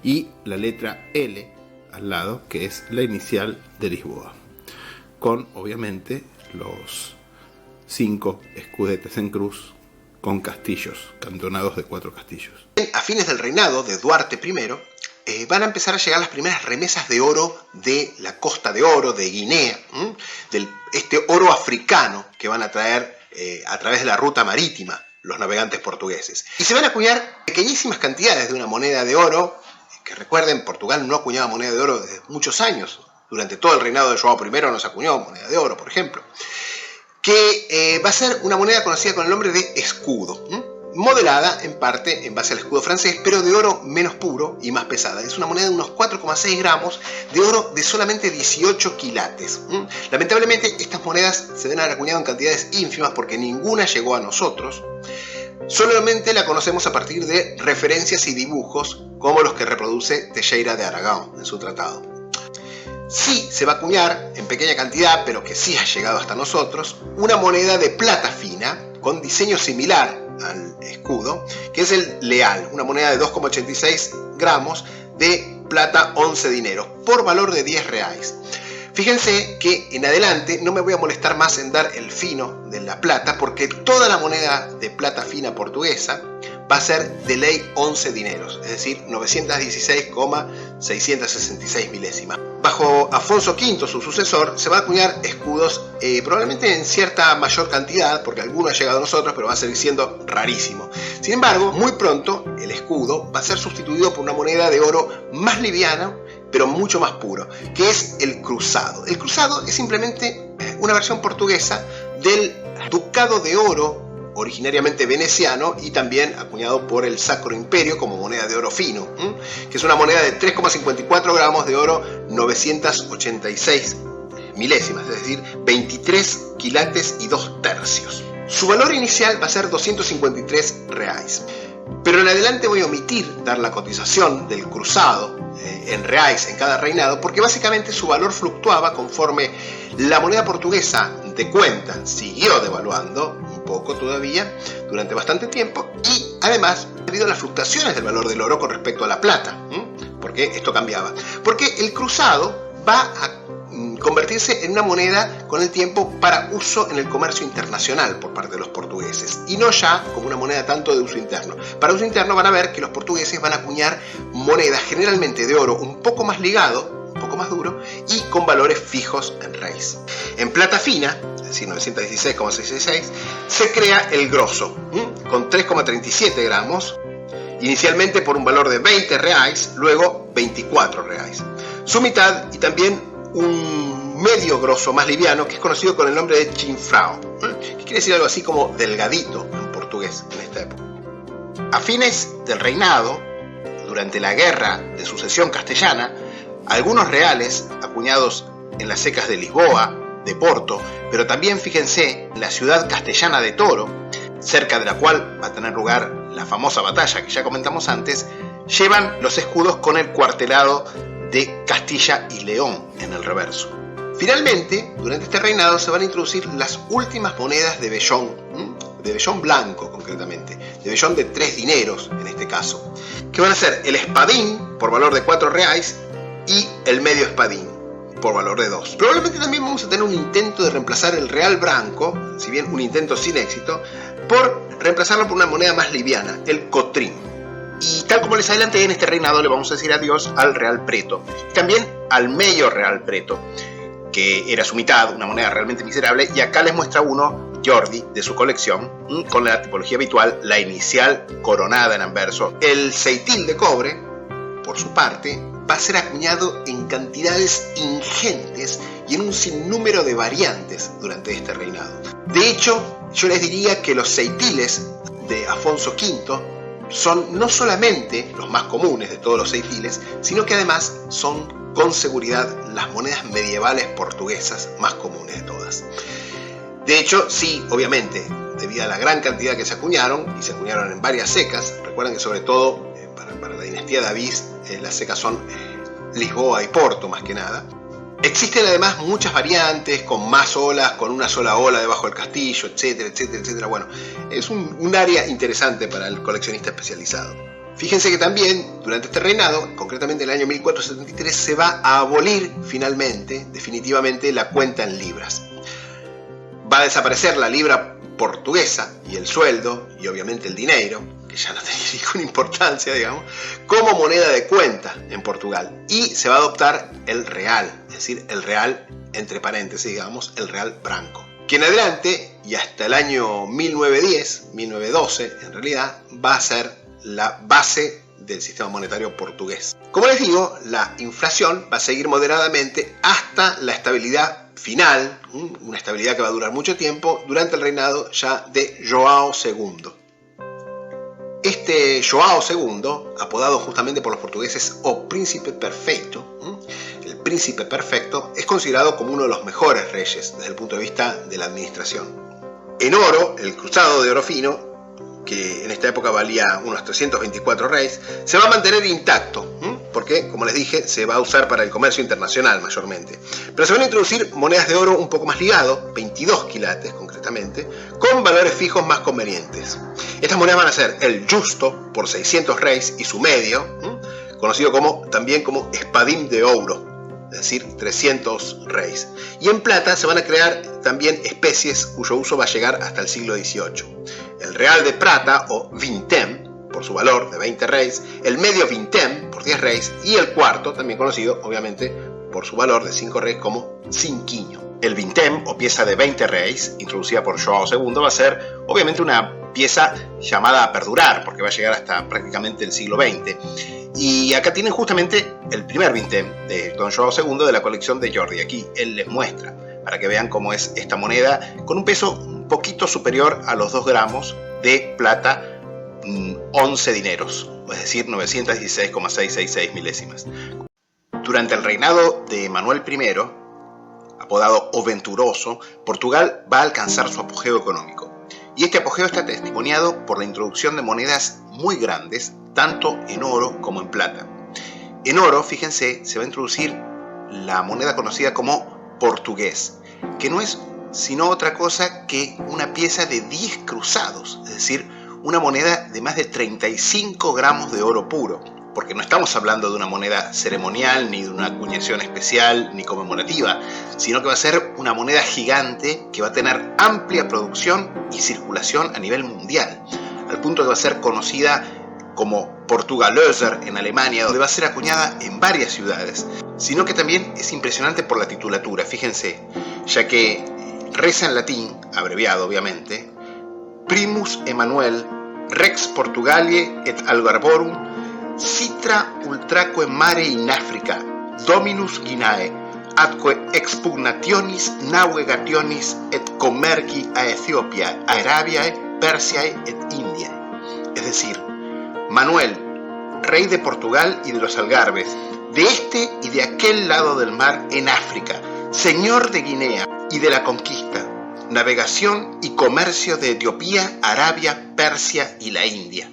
y la letra L al lado, que es la inicial de Lisboa, con obviamente los 5 escudetes en cruz con castillos, cantonados de 4 castillos. A fines del reinado de Duarte I, van a empezar a llegar las primeras remesas de oro de la Costa de Oro, de Guinea, este oro africano que van a traer a través de la ruta marítima los navegantes portugueses. Y se van a acuñar pequeñísimas cantidades de una moneda de oro, que recuerden, Portugal no acuñaba moneda de oro desde muchos años. Durante todo el reinado de João I no se acuñó moneda de oro, por ejemplo. Que va a ser una moneda conocida con el nombre de escudo, modelada en parte en base al escudo francés, pero de oro menos puro y más pesada. Es una moneda de unos 4,6 gramos de oro de solamente 18 quilates. Lamentablemente estas monedas se deben haber acuñado en cantidades ínfimas porque ninguna llegó a nosotros. Solamente la conocemos a partir de referencias y dibujos como los que reproduce Teixeira de Aragão en su tratado. Sí se va a acuñar en pequeña cantidad, pero que sí ha llegado hasta nosotros, una moneda de plata fina con diseño similar al escudo, que es el leal, una moneda de 2,86 gramos de plata 11 dineros, por valor de 10 reais. Fíjense que en adelante no me voy a molestar más en dar el fino de la plata, porque toda la moneda de plata fina portuguesa va a ser de ley 11 dineros, es decir, 916,666 milésimas. Bajo Afonso V, su sucesor, se va a acuñar escudos probablemente en cierta mayor cantidad, porque alguno ha llegado a nosotros, pero va a seguir siendo rarísimo. Sin embargo, muy pronto el escudo va a ser sustituido por una moneda de oro más liviana, pero mucho más puro, que es el cruzado. El cruzado es simplemente una versión portuguesa del ducado de oro, originariamente veneciano y también acuñado por el Sacro Imperio como moneda de oro fino, que es una moneda de 3,54 gramos de oro 986 milésimas, es decir, 23 quilates y 2 tercios. Su valor inicial va a ser 253 reais. Pero en adelante voy a omitir dar la cotización del cruzado en reais en cada reinado, porque básicamente su valor fluctuaba conforme la moneda portuguesa de cuenta siguió devaluando un poco todavía durante bastante tiempo, y además debido a las fluctuaciones del valor del oro con respecto a la plata, porque esto cambiaba, porque el cruzado va a convertirse en una moneda con el tiempo para uso en el comercio internacional por parte de los portugueses, y no ya como una moneda tanto de uso interno. Para uso interno van a ver que los portugueses van a acuñar monedas generalmente de oro un poco más ligado, un poco más duro, y con valores fijos en reis. En plata fina, es decir, 916,666, se crea el grosso, con 3,37 gramos, inicialmente por un valor de 20 reais, luego 24 reais. Su mitad y también un medio grosso más liviano, que es conocido con el nombre de chinfrao, que quiere decir algo así como delgadito en portugués en esta época. A fines del reinado, durante la guerra de sucesión castellana, algunos reales acuñados en las secas de Lisboa, de Porto, pero también fíjense en la ciudad castellana de Toro, cerca de la cual va a tener lugar la famosa batalla que ya comentamos antes, llevan los escudos con el cuartelado de Castilla y León en el reverso. Finalmente, durante este reinado se van a introducir las últimas monedas de vellón blanco concretamente, de vellón de 3 dineros en este caso, que van a ser el espadín por valor de 4 reais y el medio espadín por valor de 2. Probablemente también vamos a tener un intento de reemplazar el real branco, si bien un intento sin éxito, por reemplazarlo por una moneda más liviana, el cotrim. Y tal como les adelanté, en este reinado le vamos a decir adiós al real preto, y también al medio real preto, que era su mitad, una moneda realmente miserable, y acá les muestra uno, Jordi, de su colección, con la tipología habitual, la inicial coronada en anverso. El ceitil de cobre, por su parte, va a ser acuñado en cantidades ingentes y en un sinnúmero de variantes durante este reinado. De hecho, yo les diría que los ceitiles de Afonso V son no solamente los más comunes de todos los ceitiles, sino que además son con seguridad las monedas medievales portuguesas más comunes de todas. De hecho, sí, obviamente, debido a la gran cantidad que se acuñaron, y se acuñaron en varias secas, recuerden que sobre todo para la dinastía de David las secas son Lisboa y Porto más que nada, Existen además muchas variantes, con más olas, con una sola ola debajo del castillo, etcétera, etcétera, etcétera. Bueno, es un área interesante para el coleccionista especializado. Fíjense que también, durante este reinado, concretamente en el año 1473, se va a abolir finalmente, definitivamente, la cuenta en libras. Va a desaparecer la libra portuguesa y el sueldo, y obviamente el dinero, que ya no tenía ninguna importancia, digamos, como moneda de cuenta en Portugal. Y se va a adoptar el real, es decir, el real, entre paréntesis, digamos, el real branco. Que en adelante, y hasta el año 1910, 1912, en realidad, va a ser la base del sistema monetario portugués. Como les digo, la inflación va a seguir moderadamente hasta la estabilidad final, una estabilidad que va a durar mucho tiempo, durante el reinado ya de João II. Este João II, apodado justamente por los portugueses o Príncipe Perfecto, el Príncipe Perfecto, es considerado como uno de los mejores reyes desde el punto de vista de la administración. En oro, el cruzado de oro fino, que en esta época valía unos 324 reis, se va a mantener intacto, porque, como les dije, se va a usar para el comercio internacional mayormente. Pero se van a introducir monedas de oro un poco más ligado, 22 quilates concretamente, con valores fijos más convenientes. Estas monedas van a ser el justo por 600 reis y su medio, conocido también como espadín de ouro, es decir, 300 reis. Y en plata se van a crear también especies cuyo uso va a llegar hasta el siglo XVIII. El real de plata o vintém, por su valor de 20 reis, el medio vintém por 10 reis y el cuarto, también conocido obviamente por su valor de 5 reis como cinquiño. El vintém o pieza de 20 reis, introducida por João II, va a ser obviamente una pieza llamada a perdurar, porque va a llegar hasta prácticamente el siglo XX. Y acá tienen justamente el primer vintém de Don João II de la colección de Jordi. Aquí él les muestra, para que vean cómo es esta moneda, con un peso un poquito superior a los 2 gramos de plata, 11 dineros, es decir, 916,666 milésimas. Durante el reinado de Manuel I, apodado O Venturoso, Portugal va a alcanzar su apogeo económico. Y este apogeo está testimoniado por la introducción de monedas muy grandes, tanto en oro como en plata. En oro, fíjense, se va a introducir la moneda conocida como portugués, que no es sino otra cosa que una pieza de 10 cruzados, es decir, una moneda de más de 35 gramos de oro puro, porque no estamos hablando de una moneda ceremonial, ni de una acuñación especial, ni conmemorativa, sino que va a ser una moneda gigante que va a tener amplia producción y circulación a nivel mundial, al punto que va a ser conocida como Portugalöser en Alemania, donde va a ser acuñada en varias ciudades, sino que también es impresionante por la titulatura, fíjense, ya que reza en latín, abreviado obviamente, Primus Emmanuel Rex Portugaliae et Algarborum Citra ultraque mare in Africa Dominus Guinae atque expugnationis navigationis et commerci a Etiopia, a Arabiae, Persiae et Indiae. Es decir, Manuel, rey de Portugal y de los Algarbes, de este y de aquel lado del mar en África, señor de Guinea y de la conquista, navegación y comercio de Etiopía, Arabia, Persia y la India.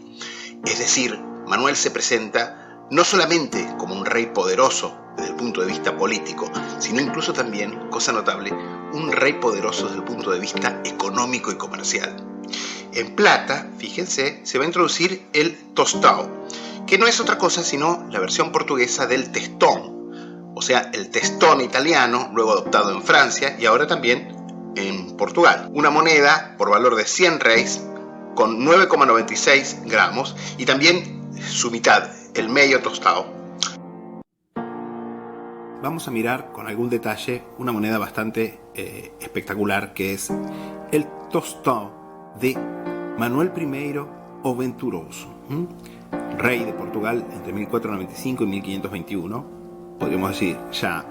Es decir, Manuel se presenta no solamente como un rey poderoso desde el punto de vista político, sino incluso también, cosa notable, un rey poderoso desde el punto de vista económico y comercial. En plata, fíjense, se va a introducir el tostão, que no es otra cosa sino la versión portuguesa del testón, o sea, el testón italiano, luego adoptado en Francia y ahora también en Portugal. Una moneda por valor de 100 reis con 9,96 gramos y también su mitad, el medio tostão. Vamos a mirar con algún detalle una moneda bastante espectacular, que es el tostão de Manuel I o Venturoso, rey de Portugal entre 1495 y 1521, podríamos decir ya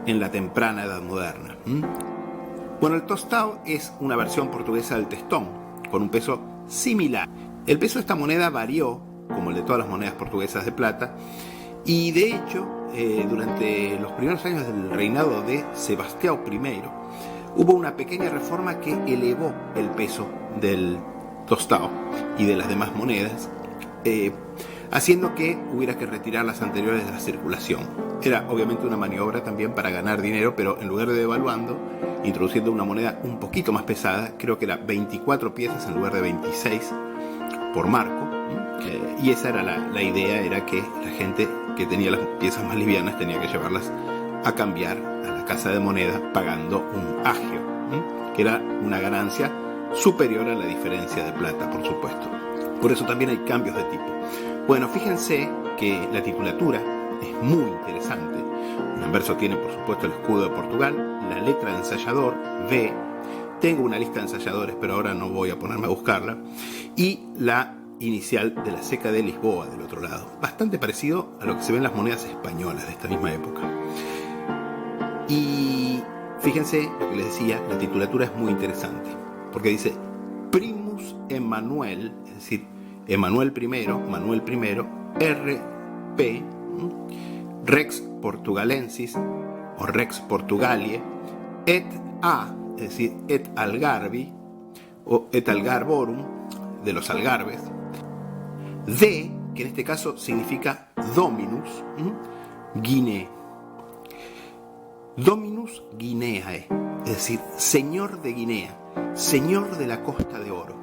en la temprana edad moderna. Bueno, el tostão es una versión portuguesa del testón, con un peso similar. El peso de esta moneda varió, como el de todas las monedas portuguesas de plata, y de hecho, durante los primeros años del reinado de Sebastião I, hubo una pequeña reforma que elevó el peso del tostão y de las demás monedas, haciendo que hubiera que retirar las anteriores de la circulación. Era obviamente una maniobra también para ganar dinero, pero en lugar de devaluando, introduciendo una moneda un poquito más pesada, creo que era 24 piezas en lugar de 26 por marco. Y esa era la idea, era que la gente que tenía las piezas más livianas tenía que llevarlas a cambiar a la casa de moneda pagando un agio, que era una ganancia superior a la diferencia de plata, por supuesto. Por eso también hay cambios de tipo. Bueno, fíjense que la titulatura es muy interesante. Un anverso tiene, por supuesto, el escudo de Portugal, la letra de ensayador, V. Tengo una lista de ensayadores, pero ahora no voy a ponerme a buscarla. Y la inicial de la Seca de Lisboa del otro lado. Bastante parecido a lo que se ve en las monedas españolas de esta misma época. Y fíjense lo que les decía, la titulatura es muy interesante, porque dice Primus Emanuel, es decir, Emanuel I, Manuel I, R.P., Rex Portugalensis o Rex Portugalie, et A, es decir, et Algarvi o et Algarvorum, de los Algarbes, D, que en este caso significa Dominus Guinea. Dominus Guineae, es decir, señor de Guinea, señor de la Costa de Oro.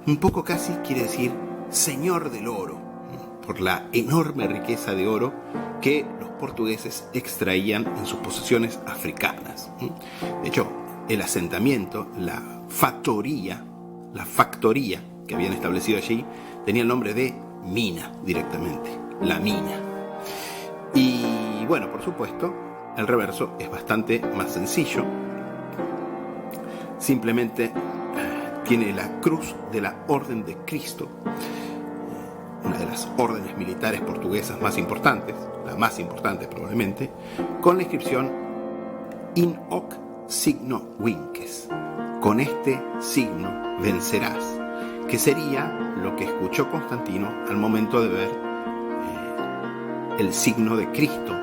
Un poco casi quiere decir señor del oro, por la enorme riqueza de oro que los portugueses extraían en sus posesiones africanas. De hecho, el asentamiento, la factoría que habían establecido allí, tenía el nombre de mina directamente, la mina. Y bueno, por supuesto, el reverso es bastante más sencillo. Simplemente tiene la cruz de la Orden de Cristo, una de las órdenes militares portuguesas más importantes, la más importante probablemente, con la inscripción In hoc signo vinces, con este signo vencerás, que sería lo que escuchó Constantino al momento de ver el signo de Cristo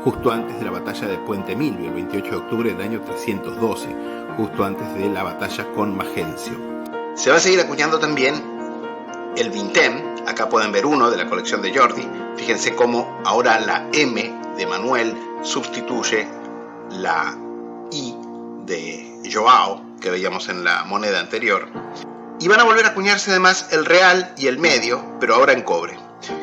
justo antes de la batalla de Puente Milvio, el 28 de octubre del año 312, justo antes de la batalla con Magencio. Se va a seguir acuñando también el Vintém. Acá pueden ver uno de la colección de Jordi. Fíjense cómo ahora la M de Manuel sustituye la I de Joao, que veíamos en la moneda anterior. Y van a volver a acuñarse además el real y el medio, pero ahora en cobre.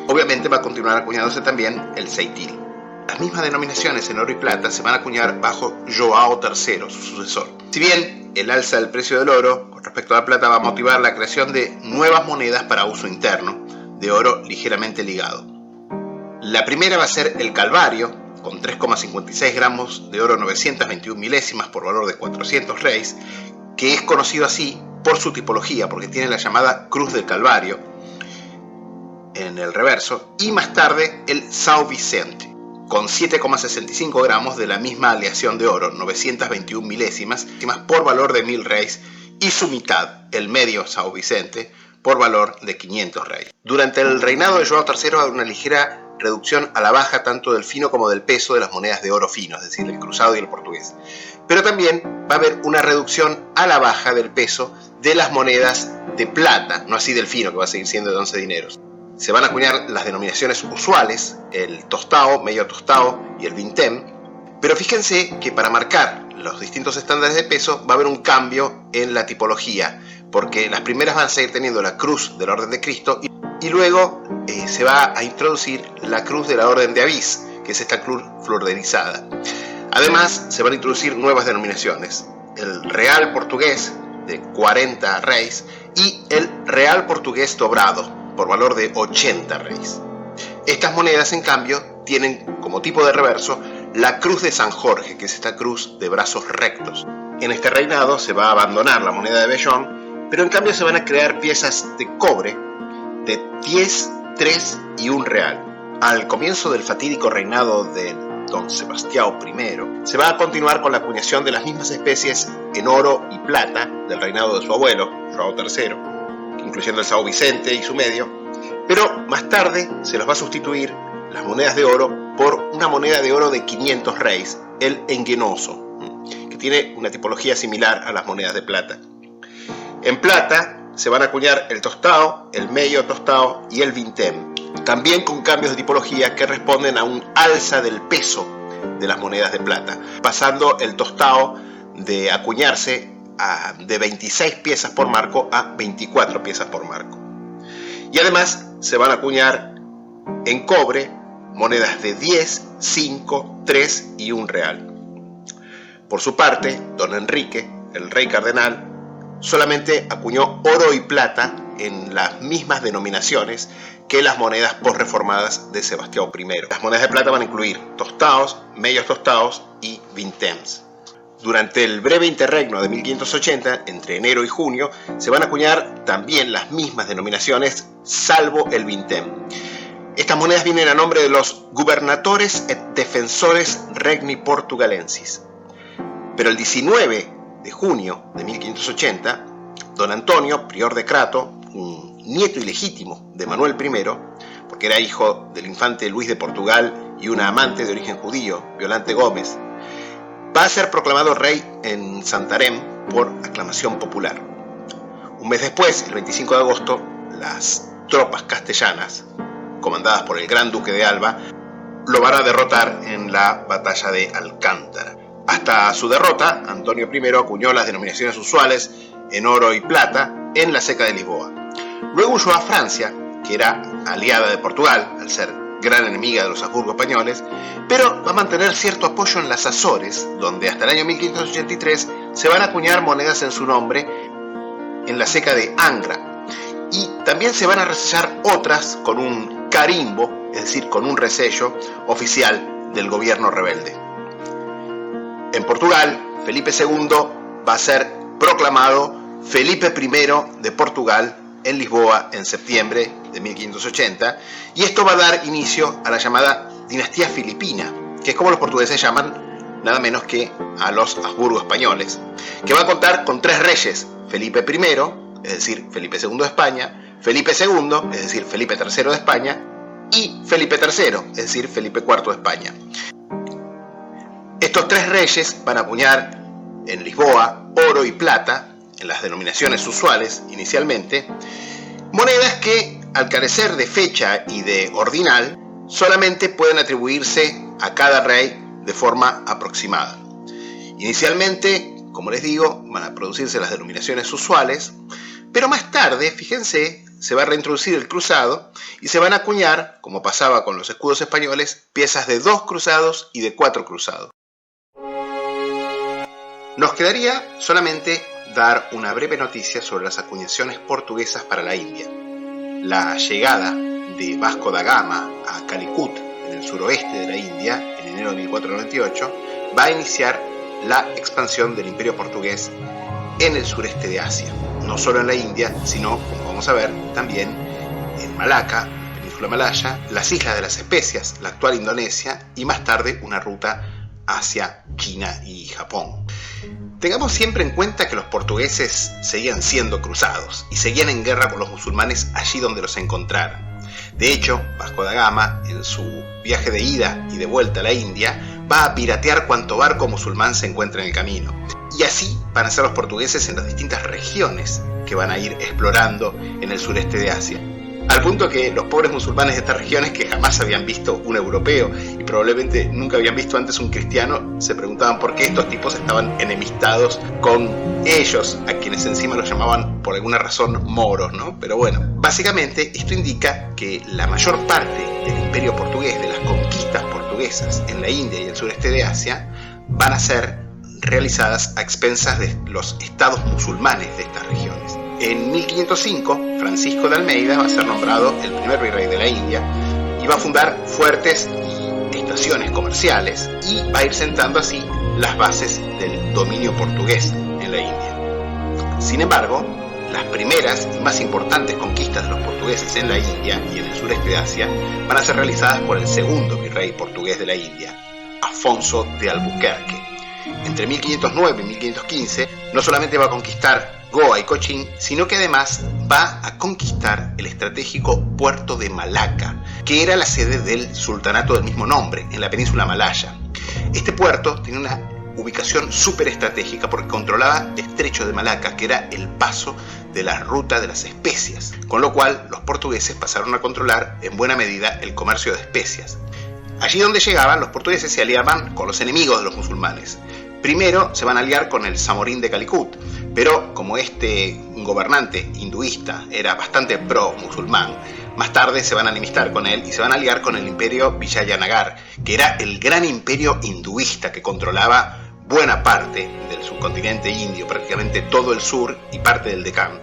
Obviamente va a continuar acuñándose también el ceitil. Las mismas denominaciones en oro y plata se van a acuñar bajo Joao III, su sucesor. Si bien el alza del precio del oro con respecto a la plata va a motivar la creación de nuevas monedas para uso interno, de oro ligeramente ligado. La primera va a ser el Calvario, con 3,56 gramos de oro 921 milésimas por valor de 400 reis, que es conocido así por su tipología, porque tiene la llamada Cruz del Calvario en el reverso, y más tarde el São Vicente, con 7,65 gramos de la misma aleación de oro, 921 milésimas, por valor de 1000 reis, y su mitad, el medio São Vicente, por valor de 500 reis. Durante el reinado de Joao III va a haber una ligera reducción a la baja tanto del fino como del peso de las monedas de oro fino, es decir, el cruzado y el portugués. Pero también va a haber una reducción a la baja del peso de las monedas de plata, no así del fino, que va a seguir siendo de 11 dineros. Se van a acuñar las denominaciones usuales, el tostao, medio tostao y el vintém, pero fíjense que para marcar los distintos estándares de peso va a haber un cambio en la tipología, porque las primeras van a seguir teniendo la cruz de la Orden de Cristo y luego se va a introducir la cruz de la Orden de Avís, que es esta cruz florderizada. Además, se van a introducir nuevas denominaciones, el real portugués de 40 reis y el real portugués dobrado, por valor de 80 reis. Estas monedas, en cambio, tienen como tipo de reverso la cruz de San Jorge, que es esta cruz de brazos rectos. En este reinado se va a abandonar la moneda de vellón, pero en cambio se van a crear piezas de cobre de 10, 3 y 1 real. Al comienzo del fatídico reinado de Don Sebastião I, se va a continuar con la acuñación de las mismas especies en oro y plata del reinado de su abuelo, Joao III, incluyendo el São Vicente y su medio, pero más tarde se los va a sustituir las monedas de oro por una moneda de oro de 500 reis, el enguenoso, que tiene una tipología similar a las monedas de plata. En plata se van a acuñar el tostao, el medio tostao y el vintém. también con cambios de tipología que responden a un alza del peso de las monedas de plata, pasando el tostado de acuñarse de 26 piezas por marco a 24 piezas por marco. Y además se van a acuñar en cobre monedas de 10, 5, 3 y 1 real. Por su parte, don Enrique, el rey cardenal, solamente acuñó oro y plata en las mismas denominaciones que las monedas posreformadas de Sebastián I. Las monedas de plata van a incluir tostados, medios tostados y vintems. Durante el breve interregno de 1580, entre enero y junio, se van a acuñar también las mismas denominaciones, salvo el vintem. Estas monedas vienen a nombre de los gubernatores et defensores regni portugalensis. Pero el 19 de junio de 1580, don Antonio, prior de Crato, un nieto ilegítimo de Manuel I, porque era hijo del infante Luis de Portugal y una amante de origen judío, Violante Gómez, va a ser proclamado rey en Santarém por aclamación popular. Un mes después, el 25 de agosto, las tropas castellanas, comandadas por el Gran Duque de Alba, lo van a derrotar en la batalla de Alcántara. Hasta su derrota, Antonio I acuñó las denominaciones usuales en oro y plata en la Seca de Lisboa. Luego huyó a Francia, que era aliada de Portugal, al ser gran enemiga de los Habsburgo españoles, pero va a mantener cierto apoyo en las Azores, donde hasta el año 1583 se van a acuñar monedas en su nombre en la Seca de Angra, y también se van a resellar otras con un carimbo, es decir, con un resello oficial del gobierno rebelde. En Portugal, Felipe II va a ser proclamado Felipe I de Portugal en Lisboa en septiembre de 1580, y esto va a dar inicio a la llamada dinastía filipina, que es como los portugueses llaman nada menos que a los Habsburgo españoles, que va a contar con 3 reyes: Felipe I, es decir, Felipe II de España, Felipe II, es decir, Felipe III de España, y Felipe III, es decir, Felipe IV de España. Estos 3 reyes van a acuñar en Lisboa oro y plata, en las denominaciones usuales inicialmente, monedas que, al carecer de fecha y de ordinal, solamente pueden atribuirse a cada rey de forma aproximada. Inicialmente, como les digo, van a producirse las denominaciones usuales, pero más tarde, fíjense, se va a reintroducir el cruzado y se van a acuñar, como pasaba con los escudos españoles, piezas de 2 cruzados y de 4 cruzados. Nos quedaría solamente dar una breve noticia sobre las acuñaciones portuguesas para la India. La llegada de Vasco da Gama a Calicut, en el suroeste de la India, en enero de 1498, va a iniciar la expansión del imperio portugués en el sureste de Asia. No solo en la India, sino, como vamos a ver, también en Malaca, la península malaya, las Islas de las Especias, la actual Indonesia, y más tarde una ruta hacia China y Japón. Tengamos siempre en cuenta que los portugueses seguían siendo cruzados y seguían en guerra con los musulmanes allí donde los encontraran. De hecho, Vasco da Gama, en su viaje de ida y de vuelta a la India, va a piratear cuanto barco musulmán se encuentre en el camino. Y así van a ser los portugueses en las distintas regiones que van a ir explorando en el sureste de Asia. Al punto que los pobres musulmanes de estas regiones, que jamás habían visto un europeo y probablemente nunca habían visto antes un cristiano, se preguntaban por qué estos tipos estaban enemistados con ellos, a quienes encima los llamaban por alguna razón moros, ¿no? Pero bueno, básicamente esto indica que la mayor parte del imperio portugués, de las conquistas portuguesas en la India y el sureste de Asia, van a ser realizadas a expensas de los estados musulmanes de estas regiones. En 1505, Francisco de Almeida va a ser nombrado el primer virrey de la India y va a fundar fuertes y estaciones comerciales y va a ir sentando así las bases del dominio portugués en la India. Sin embargo, las primeras y más importantes conquistas de los portugueses en la India y en el sureste de Asia van a ser realizadas por el segundo virrey portugués de la India, Afonso de Albuquerque. Entre 1509 y 1515 no solamente va a conquistar Goa y Cochín, sino que además va a conquistar el estratégico puerto de Malaca, que era la sede del sultanato del mismo nombre, en la península malaya. Este puerto tiene una ubicación súper estratégica porque controlaba el estrecho de Malaca, que era el paso de la ruta de las especias, con lo cual los portugueses pasaron a controlar en buena medida el comercio de especias. Allí donde llegaban, los portugueses se aliaban con los enemigos de los musulmanes. Primero se van a aliar con el Samorín de Calicut, pero como este gobernante hinduista era bastante pro-musulmán, más tarde se van a enemistar con él y se van a aliar con el imperio Vijayanagar, que era el gran imperio hinduista que controlaba buena parte del subcontinente indio, prácticamente todo el sur y parte del Deccan.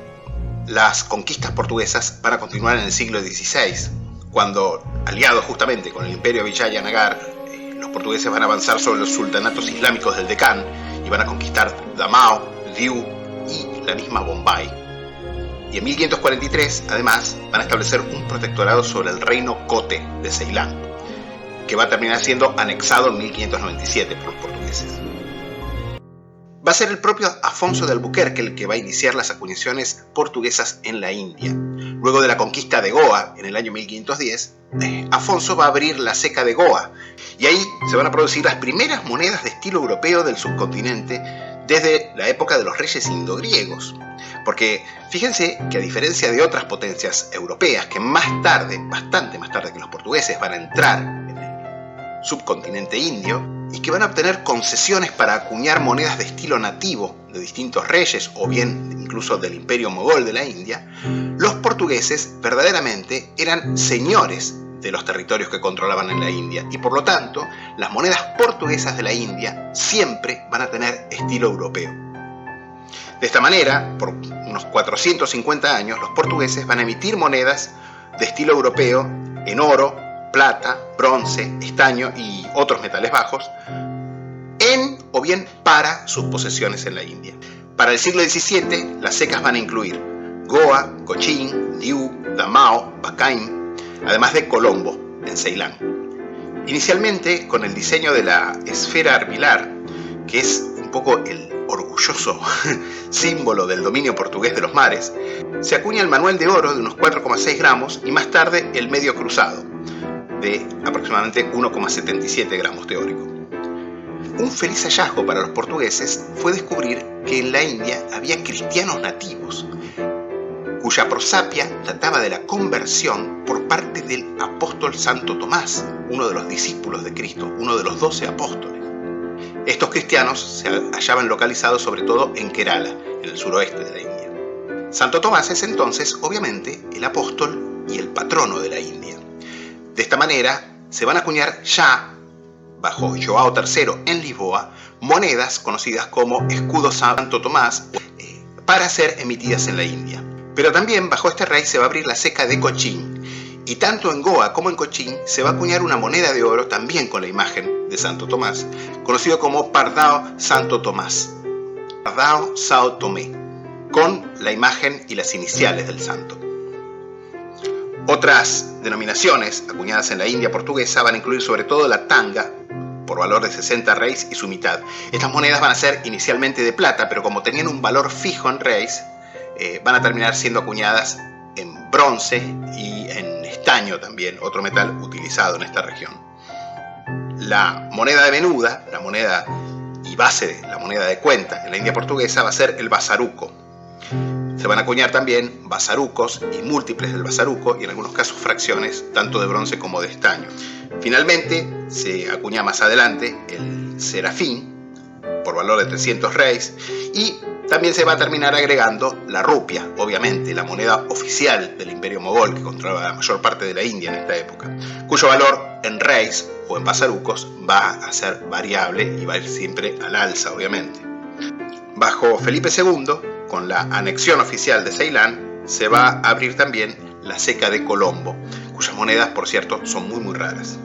Las conquistas portuguesas van a continuar en el siglo XVI, cuando, aliados justamente con el imperio Vijayanagar, los portugueses van a avanzar sobre los sultanatos islámicos del Deccan y van a conquistar Damao, Diu y la misma Bombay. Y en 1543, además, van a establecer un protectorado sobre el reino Kotte de Ceilán, que va a terminar siendo anexado en 1597 por los portugueses. Va a ser el propio Afonso de Albuquerque el que va a iniciar las acuñaciones portuguesas en la India. Luego de la conquista de Goa en el año 1510, Afonso va a abrir la ceca de Goa y ahí se van a producir las primeras monedas de estilo europeo del subcontinente desde la época de los reyes indogriegos. Porque fíjense que a diferencia de otras potencias europeas que más tarde, bastante más tarde que los portugueses, van a entrar en el subcontinente indio y que van a obtener concesiones para acuñar monedas de estilo nativo de distintos reyes o bien incluso del imperio mogol de la India, los portugueses verdaderamente eran señores de los territorios que controlaban en la India y por lo tanto las monedas portuguesas de la India siempre van a tener estilo europeo. De esta manera, por unos 450 años, los portugueses van a emitir monedas de estilo europeo en oro, plata, bronce, estaño y otros metales bajos, en o bien para sus posesiones en la India. Para el siglo XVII, las cecas van a incluir Goa, Cochin, Diu, Damao, Bakaim, además de Colombo, en Ceilán. Inicialmente, con el diseño de la esfera armilar, que es un poco el orgulloso símbolo del dominio portugués de los mares, se acuña el manuel de oro de unos 4,6 gramos y más tarde el medio cruzado, de aproximadamente 1,77 gramos teórico. Un feliz hallazgo para los portugueses fue descubrir que en la India había cristianos nativos, cuya prosapia databa de la conversión por parte del apóstol Santo Tomás, uno de los discípulos de Cristo, uno de los 12 apóstoles. Estos cristianos se hallaban localizados sobre todo en Kerala, en el suroeste de la India. Santo Tomás es entonces, obviamente, el apóstol y el patrono de la India. De esta manera, se van a acuñar ya, bajo João III en Lisboa, monedas conocidas como escudo Santo Tomás para ser emitidas en la India. Pero también bajo este rey se va a abrir la ceca de Cochin, y tanto en Goa como en Cochin se va a acuñar una moneda de oro también con la imagen de Santo Tomás, conocido como Pardao Santo Tomás, Pardao Sao Tomé, con la imagen y las iniciales del santo. Otras denominaciones acuñadas en la India portuguesa van a incluir sobre todo la tanga, por valor de 60 reis y su mitad. Estas monedas van a ser inicialmente de plata, pero como tenían un valor fijo en reis, van a terminar siendo acuñadas en bronce y en estaño también, otro metal utilizado en esta región. La moneda de menuda, la moneda y base de la moneda de cuenta en la India portuguesa va a ser el basaruco. Se van a acuñar también basarucos y múltiples del basaruco y en algunos casos fracciones tanto de bronce como de estaño. Finalmente se acuña más adelante el serafín por valor de 300 reis y también se va a terminar agregando la rupia, obviamente la moneda oficial del imperio mogol que controlaba la mayor parte de la India en esta época, cuyo valor en reis o en basarucos va a ser variable y va a ir siempre al alza, obviamente. Bajo Felipe II, con la anexión oficial de Ceilán, se va a abrir también la ceca de Colombo, cuyas monedas, por cierto, son muy raras.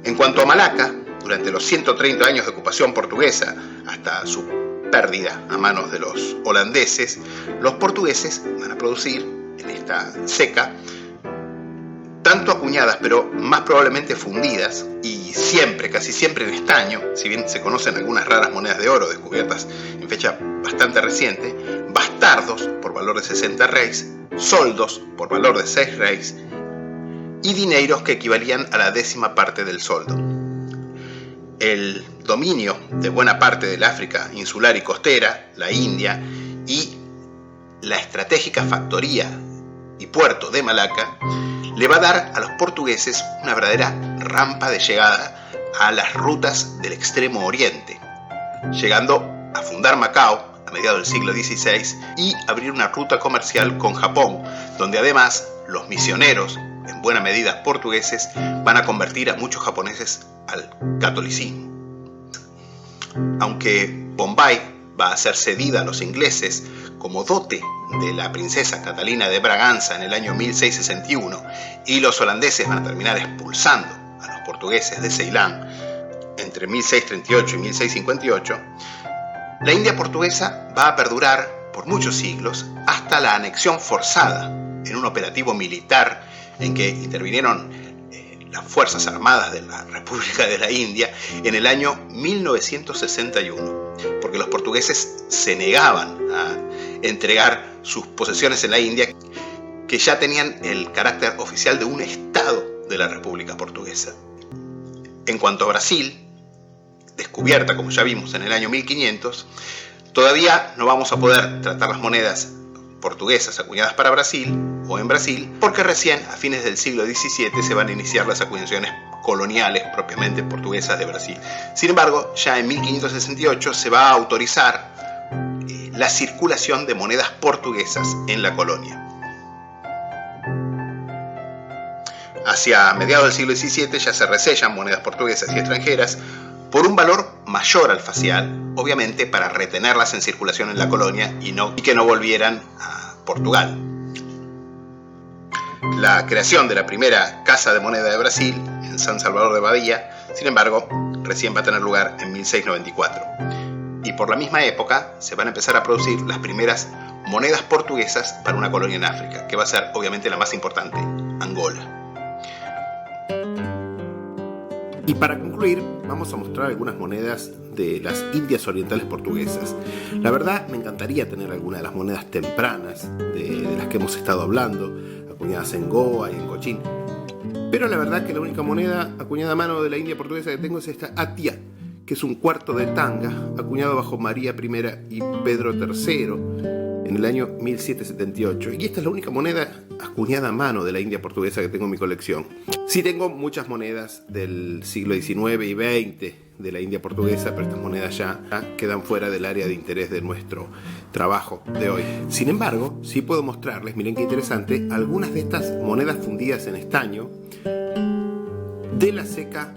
En cuanto a Malaca, durante los 130 años de ocupación portuguesa, hasta su pérdida a manos de los holandeses, los portugueses van a producir en esta ceca tanto acuñadas, pero más probablemente fundidas, y siempre, casi siempre en estaño, si bien se conocen algunas raras monedas de oro descubiertas en fecha bastante reciente, bastardos por valor de 60 reis, soldos por valor de 6 reis, y dineros que equivalían a la 10ª parte del soldo. el dominio de buena parte del África insular y costera, la India, y la estratégica factoría y puerto de Malaca, le va a dar a los portugueses una verdadera rampa de llegada a las rutas del Extremo Oriente, llegando a fundar Macao a mediados del siglo XVI y abrir una ruta comercial con Japón, donde además los misioneros, en buena medida portugueses, van a convertir a muchos japoneses al catolicismo. Aunque Bombay va a ser cedida a los ingleses como dote de la princesa Catalina de Braganza en el año 1661 y los holandeses van a terminar expulsando a los portugueses de Ceilán entre 1638 y 1658, la India portuguesa va a perdurar por muchos siglos hasta la anexión forzada en un operativo militar en que intervinieron las Fuerzas Armadas de la República de la India en el año 1961, porque los portugueses se negaban a entregar sus posesiones en la India, que ya tenían el carácter oficial de un estado de la República Portuguesa. En cuanto a Brasil, descubierta como ya vimos en el año 1500, todavía no vamos a poder tratar las monedas portuguesas acuñadas para Brasil o en Brasil, porque recién a fines del siglo XVII se van a iniciar las acuñaciones coloniales propiamente portuguesas de Brasil. Sin embargo, ya en 1568 se va a autorizar la circulación de monedas portuguesas en la colonia. Hacia mediados del siglo XVII ya se resellan monedas portuguesas y extranjeras por un valor mayor al facial, obviamente para retenerlas en circulación en la colonia y que no volvieran a Portugal. La creación de la primera Casa de Moneda de Brasil, en San Salvador de Bahía, sin embargo, recién va a tener lugar en 1694. Y por la misma época se van a empezar a producir las primeras monedas portuguesas para una colonia en África, que va a ser obviamente la más importante, Angola. Y para concluir, vamos a mostrar algunas monedas de las Indias Orientales portuguesas. La verdad, me encantaría tener algunas de las monedas tempranas de las que hemos estado hablando, acuñadas en Goa y en Cochín. Pero la verdad que la única moneda acuñada a mano de la India portuguesa que tengo es esta Atia, que es un cuarto de tanga, acuñado bajo María I y Pedro III en el año 1778. Y esta es la única moneda acuñada a mano de la India portuguesa que tengo en mi colección. Sí tengo muchas monedas del siglo XIX y XX de la India portuguesa, pero estas monedas ya quedan fuera del área de interés de nuestro trabajo de hoy. Sin embargo, sí puedo mostrarles, miren qué interesante, algunas de estas monedas fundidas en estaño de la ceca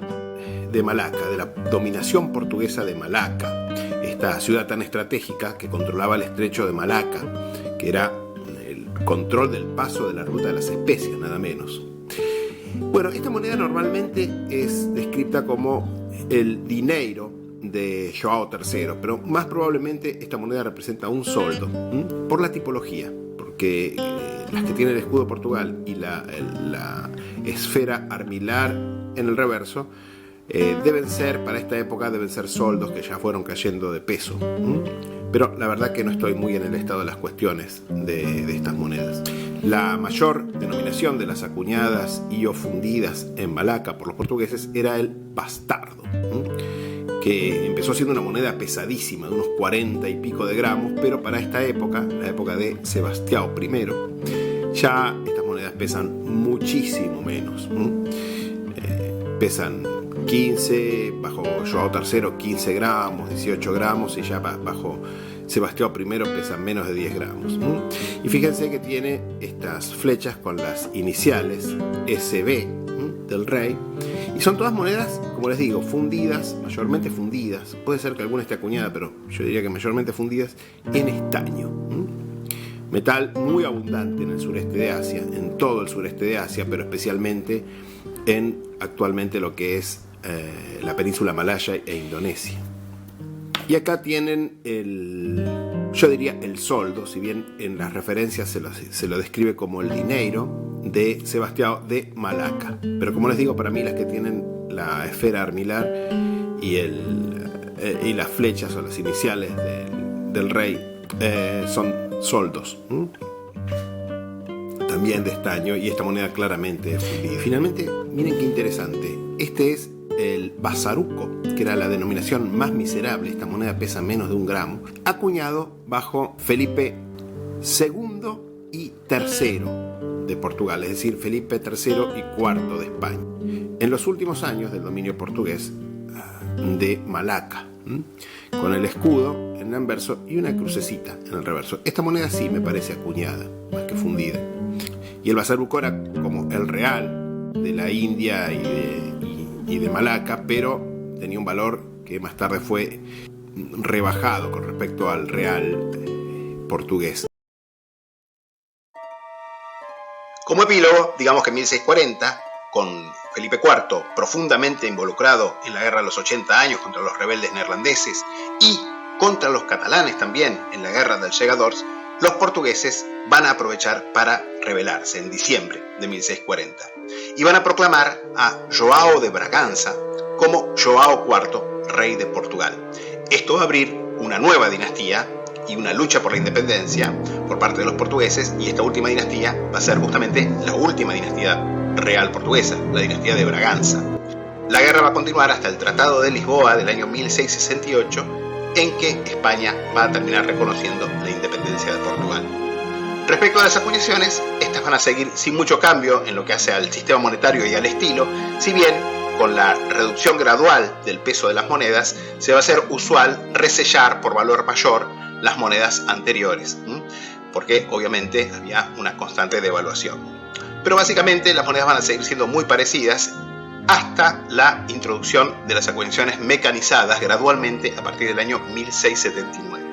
de Malaca, de la dominación portuguesa de Malaca, esta ciudad tan estratégica que controlaba el estrecho de Malaca, que era el control del paso de la ruta de las especias, nada menos. Bueno, esta moneda normalmente es descrita como el dinero de João III, pero más probablemente esta moneda representa un soldo, por la tipología, porque las que tienen el escudo de Portugal y la esfera armilar en el reverso para esta época deben ser soldos que ya fueron cayendo de peso. Pero la verdad que no estoy muy en el estado de las cuestiones de estas monedas. La mayor denominación de las acuñadas y o fundidas en Malaca por los portugueses era el bastardo, que empezó siendo una moneda pesadísima, de unos 40 y pico de gramos, pero para esta época, la época de Sebastião I, ya estas monedas pesan muchísimo menos. Pesan 15, bajo João III 15 gramos, 18 gramos, y ya bajo Sebastião I pesan menos de 10 gramos. Y fíjense que tiene estas flechas con las iniciales SB del rey, y son todas monedas, como les digo, fundidas, mayormente fundidas. Puede ser que alguna esté acuñada, pero yo diría que mayormente fundidas en estaño. Metal muy abundante en el sureste de Asia, en todo el sureste de Asia, pero especialmente en actualmente lo que es la península malaya e Indonesia. Y acá tienen yo diría el soldo, si bien en las referencias se lo describe como el dinero de Sebastião de Malaca. Pero como les digo, para mí las que tienen la esfera armilar y las flechas o las iniciales del rey son soldos. También de estaño, y esta moneda claramente es fundida. Y finalmente, miren qué interesante. Este es el basaruco, que era la denominación más miserable, esta moneda pesa menos de 1 gramo, acuñado bajo Felipe II y III de Portugal, es decir, Felipe III y IV de España, en los últimos años del dominio portugués de Malaca, con el escudo en el anverso y una crucecita en el reverso. Esta moneda sí me parece acuñada, más que fundida. Y el basaruco era como el real de la India y de Malaca, pero tenía un valor que más tarde fue rebajado con respecto al real portugués. Como epílogo, digamos que en 1640, con Felipe IV profundamente involucrado en la guerra de los 80 años contra los rebeldes neerlandeses y contra los catalanes también en la guerra del Segadors, los portugueses van a aprovechar para rebelarse en diciembre de 1640 y van a proclamar a João de Bragança como João IV, rey de Portugal. Esto va a abrir una nueva dinastía y una lucha por la independencia por parte de los portugueses, y esta última dinastía va a ser justamente la última dinastía real portuguesa, la dinastía de Braganza. La guerra va a continuar hasta el Tratado de Lisboa del año 1668, en que España va a terminar reconociendo la independencia de Portugal. Respecto a las acuñaciones, estas van a seguir sin mucho cambio en lo que hace al sistema monetario y al estilo, si bien con la reducción gradual del peso de las monedas se va a hacer usual resellar por valor mayor las monedas anteriores, porque obviamente había una constante devaluación. Pero básicamente las monedas van a seguir siendo muy parecidas hasta la introducción de las acuñaciones mecanizadas gradualmente a partir del año 1679.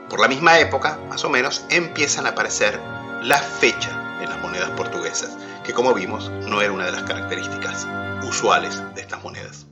Por la misma época, más o menos, empiezan a aparecer las fechas en las monedas portuguesas, que como vimos no era una de las características usuales de estas monedas.